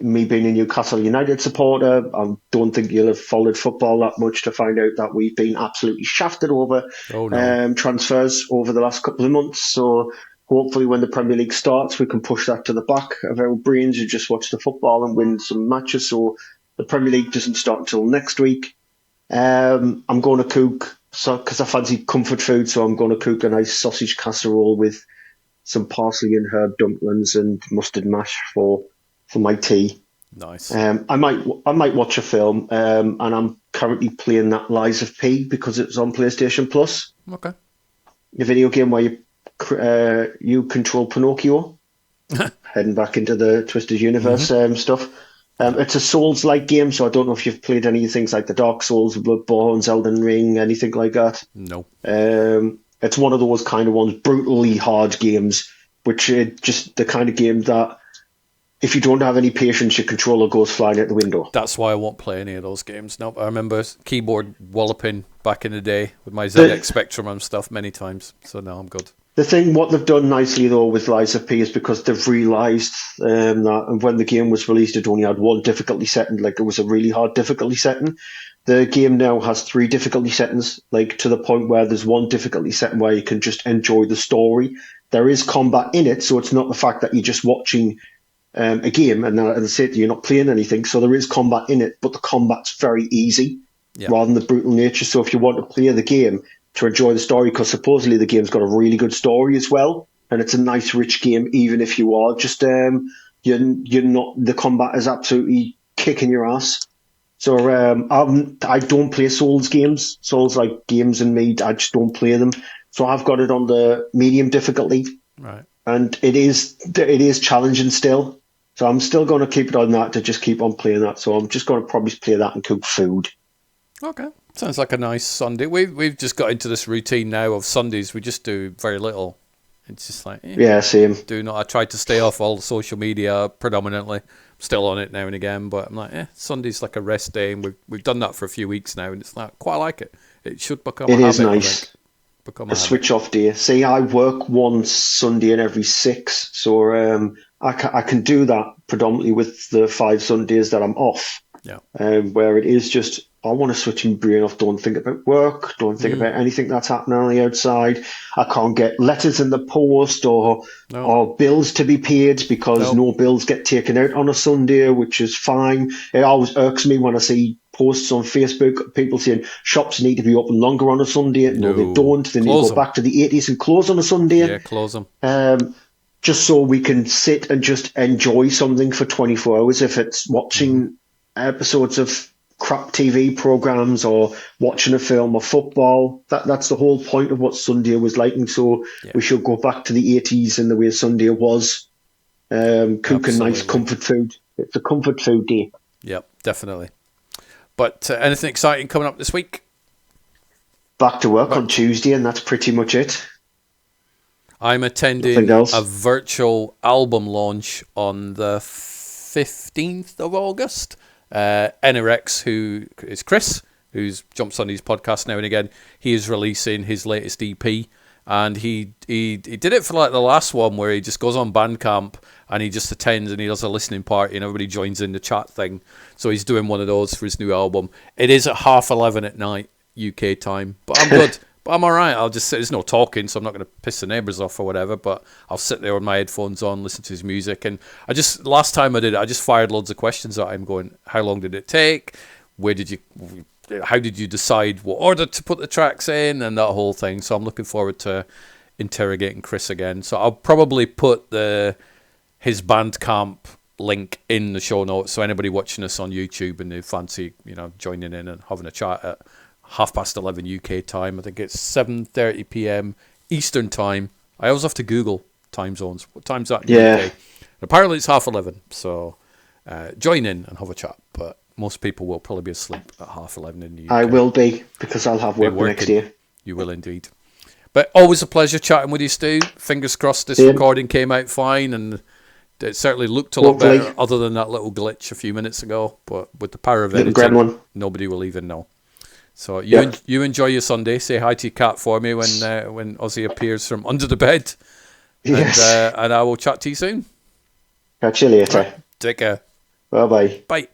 Me being a Newcastle United supporter, I don't think you'll have followed football that much to find out that we've been absolutely shafted over Oh, no. transfers over the last couple of months. So hopefully when the Premier League starts, we can push that to the back of our brains and just watch the football and win some matches. So the Premier League doesn't start until next week. I'm going to cook, because I fancy comfort food, so I'm going to cook a nice sausage casserole with some parsley and herb dumplings and mustard mash for my tea. Nice. I might watch a film, and I'm currently playing that Lies of P because it's on PlayStation Plus. Okay. A video game where you control Pinocchio, heading back into the Twisted Universe stuff. It's a Souls-like game, so I don't know if you've played any things like the Dark Souls, Bloodborne, Elden Ring, anything like that. No. It's one of those kind of ones, brutally hard games, which are just the kind of game that if you don't have any patience, your controller goes flying out the window. That's why I won't play any of those games. Nope. I remember keyboard walloping back in the day with my ZX Spectrum and stuff many times. So now I'm good. The thing, what they've done nicely though with Lies of P is because they've realised that when the game was released, it only had one difficulty setting, like it was a really hard difficulty setting. The game now has 3 difficulty settings, like to the point where there's one difficulty setting where you can just enjoy the story. There is combat in it, so it's not the fact that you're just watching a game and as I said, you're not playing anything. So there is combat in it, but the combat's very easy rather than the brutal nature. So if you want to play the game to enjoy the story, because supposedly the game's got a really good story as well, and it's a nice rich game, even if you are just you're not, the combat is absolutely kicking your ass. So I don't play Souls games. Souls like games and me, I just don't play them. So I've got it on the medium difficulty, right? And it is challenging still. So I'm still going to keep it on that to just keep on playing that. So I'm just going to probably play that and cook food. Okay, sounds like a nice Sunday. We've just got into this routine now of Sundays. We just do very little. It's just like same. I tried to stay off all social media predominantly. I'm still on it now and again, but I'm like, Sunday's like a rest day, and we've done that for a few weeks now, and it's like quite like it. It should become a habit. It is nice. A switch off day. See, I work one Sunday in every 6, so I can do that predominantly with the 5 Sundays that I'm off. Yeah. Where it is just, I want to switch my brain off, don't think about work, don't think about anything that's happening on the outside. I can't get letters in the post or bills to be paid because no bills get taken out on a Sunday, which is fine. It always irks me when I see posts on Facebook, people saying shops need to be open longer on a Sunday. No, they don't. They need to go back to the 80s and close on a Sunday. Yeah, close them. Just so we can sit and just enjoy something for 24 hours. If it's watching episodes of crap TV programs or watching a film or football, that's the whole point of what Sunday was like. And so we should go back to the 80s and the way Sunday was. Cooking nice comfort food. It's a comfort food day. Yep, definitely. But anything exciting coming up this week? Back to work on Tuesday, and that's pretty much it. I'm attending a virtual album launch on the 15th of August. Aenorex, who is Chris, who jumps on his podcast now and again, he is releasing his latest EP. And he did it for like the last one where he just goes on Bandcamp and he just attends and he does a listening party and everybody joins in the chat thing. So he's doing one of those for his new album. It is at 11:30 at night UK time, but I'm good. But I'm all right. I'll just sit. There's no talking, so I'm not going to piss the neighbours off or whatever. But I'll sit there with my headphones on, listen to his music. And last time I did it, I just fired loads of questions at him, going, "How long did it take? How did you decide what order to put the tracks in?" and that whole thing. So I'm looking forward to interrogating Chris again. So I'll probably put his Bandcamp link in the show notes. So anybody watching us on YouTube and they fancy, joining in and having a chat at 11:30 UK time. I think it's 7:30 PM Eastern time. I always have to Google time zones. What time's that in the UK? Apparently it's 11:30. So join in and have a chat. But most people will probably be asleep at 11:30 in the UK. I will be, because I'll have work the next day. You will indeed. But always a pleasure chatting with you, Stu. Fingers crossed this recording came out fine, and it certainly looked a lot better, other than that little glitch a few minutes ago. But with the power of editing, nobody will even know. So Yep. you enjoy your Sunday. Say hi to your cat for me when Ozzy appears from under the bed, Yes. and I will chat to you soon. Catch you All right, later. take care. Bye bye. Bye.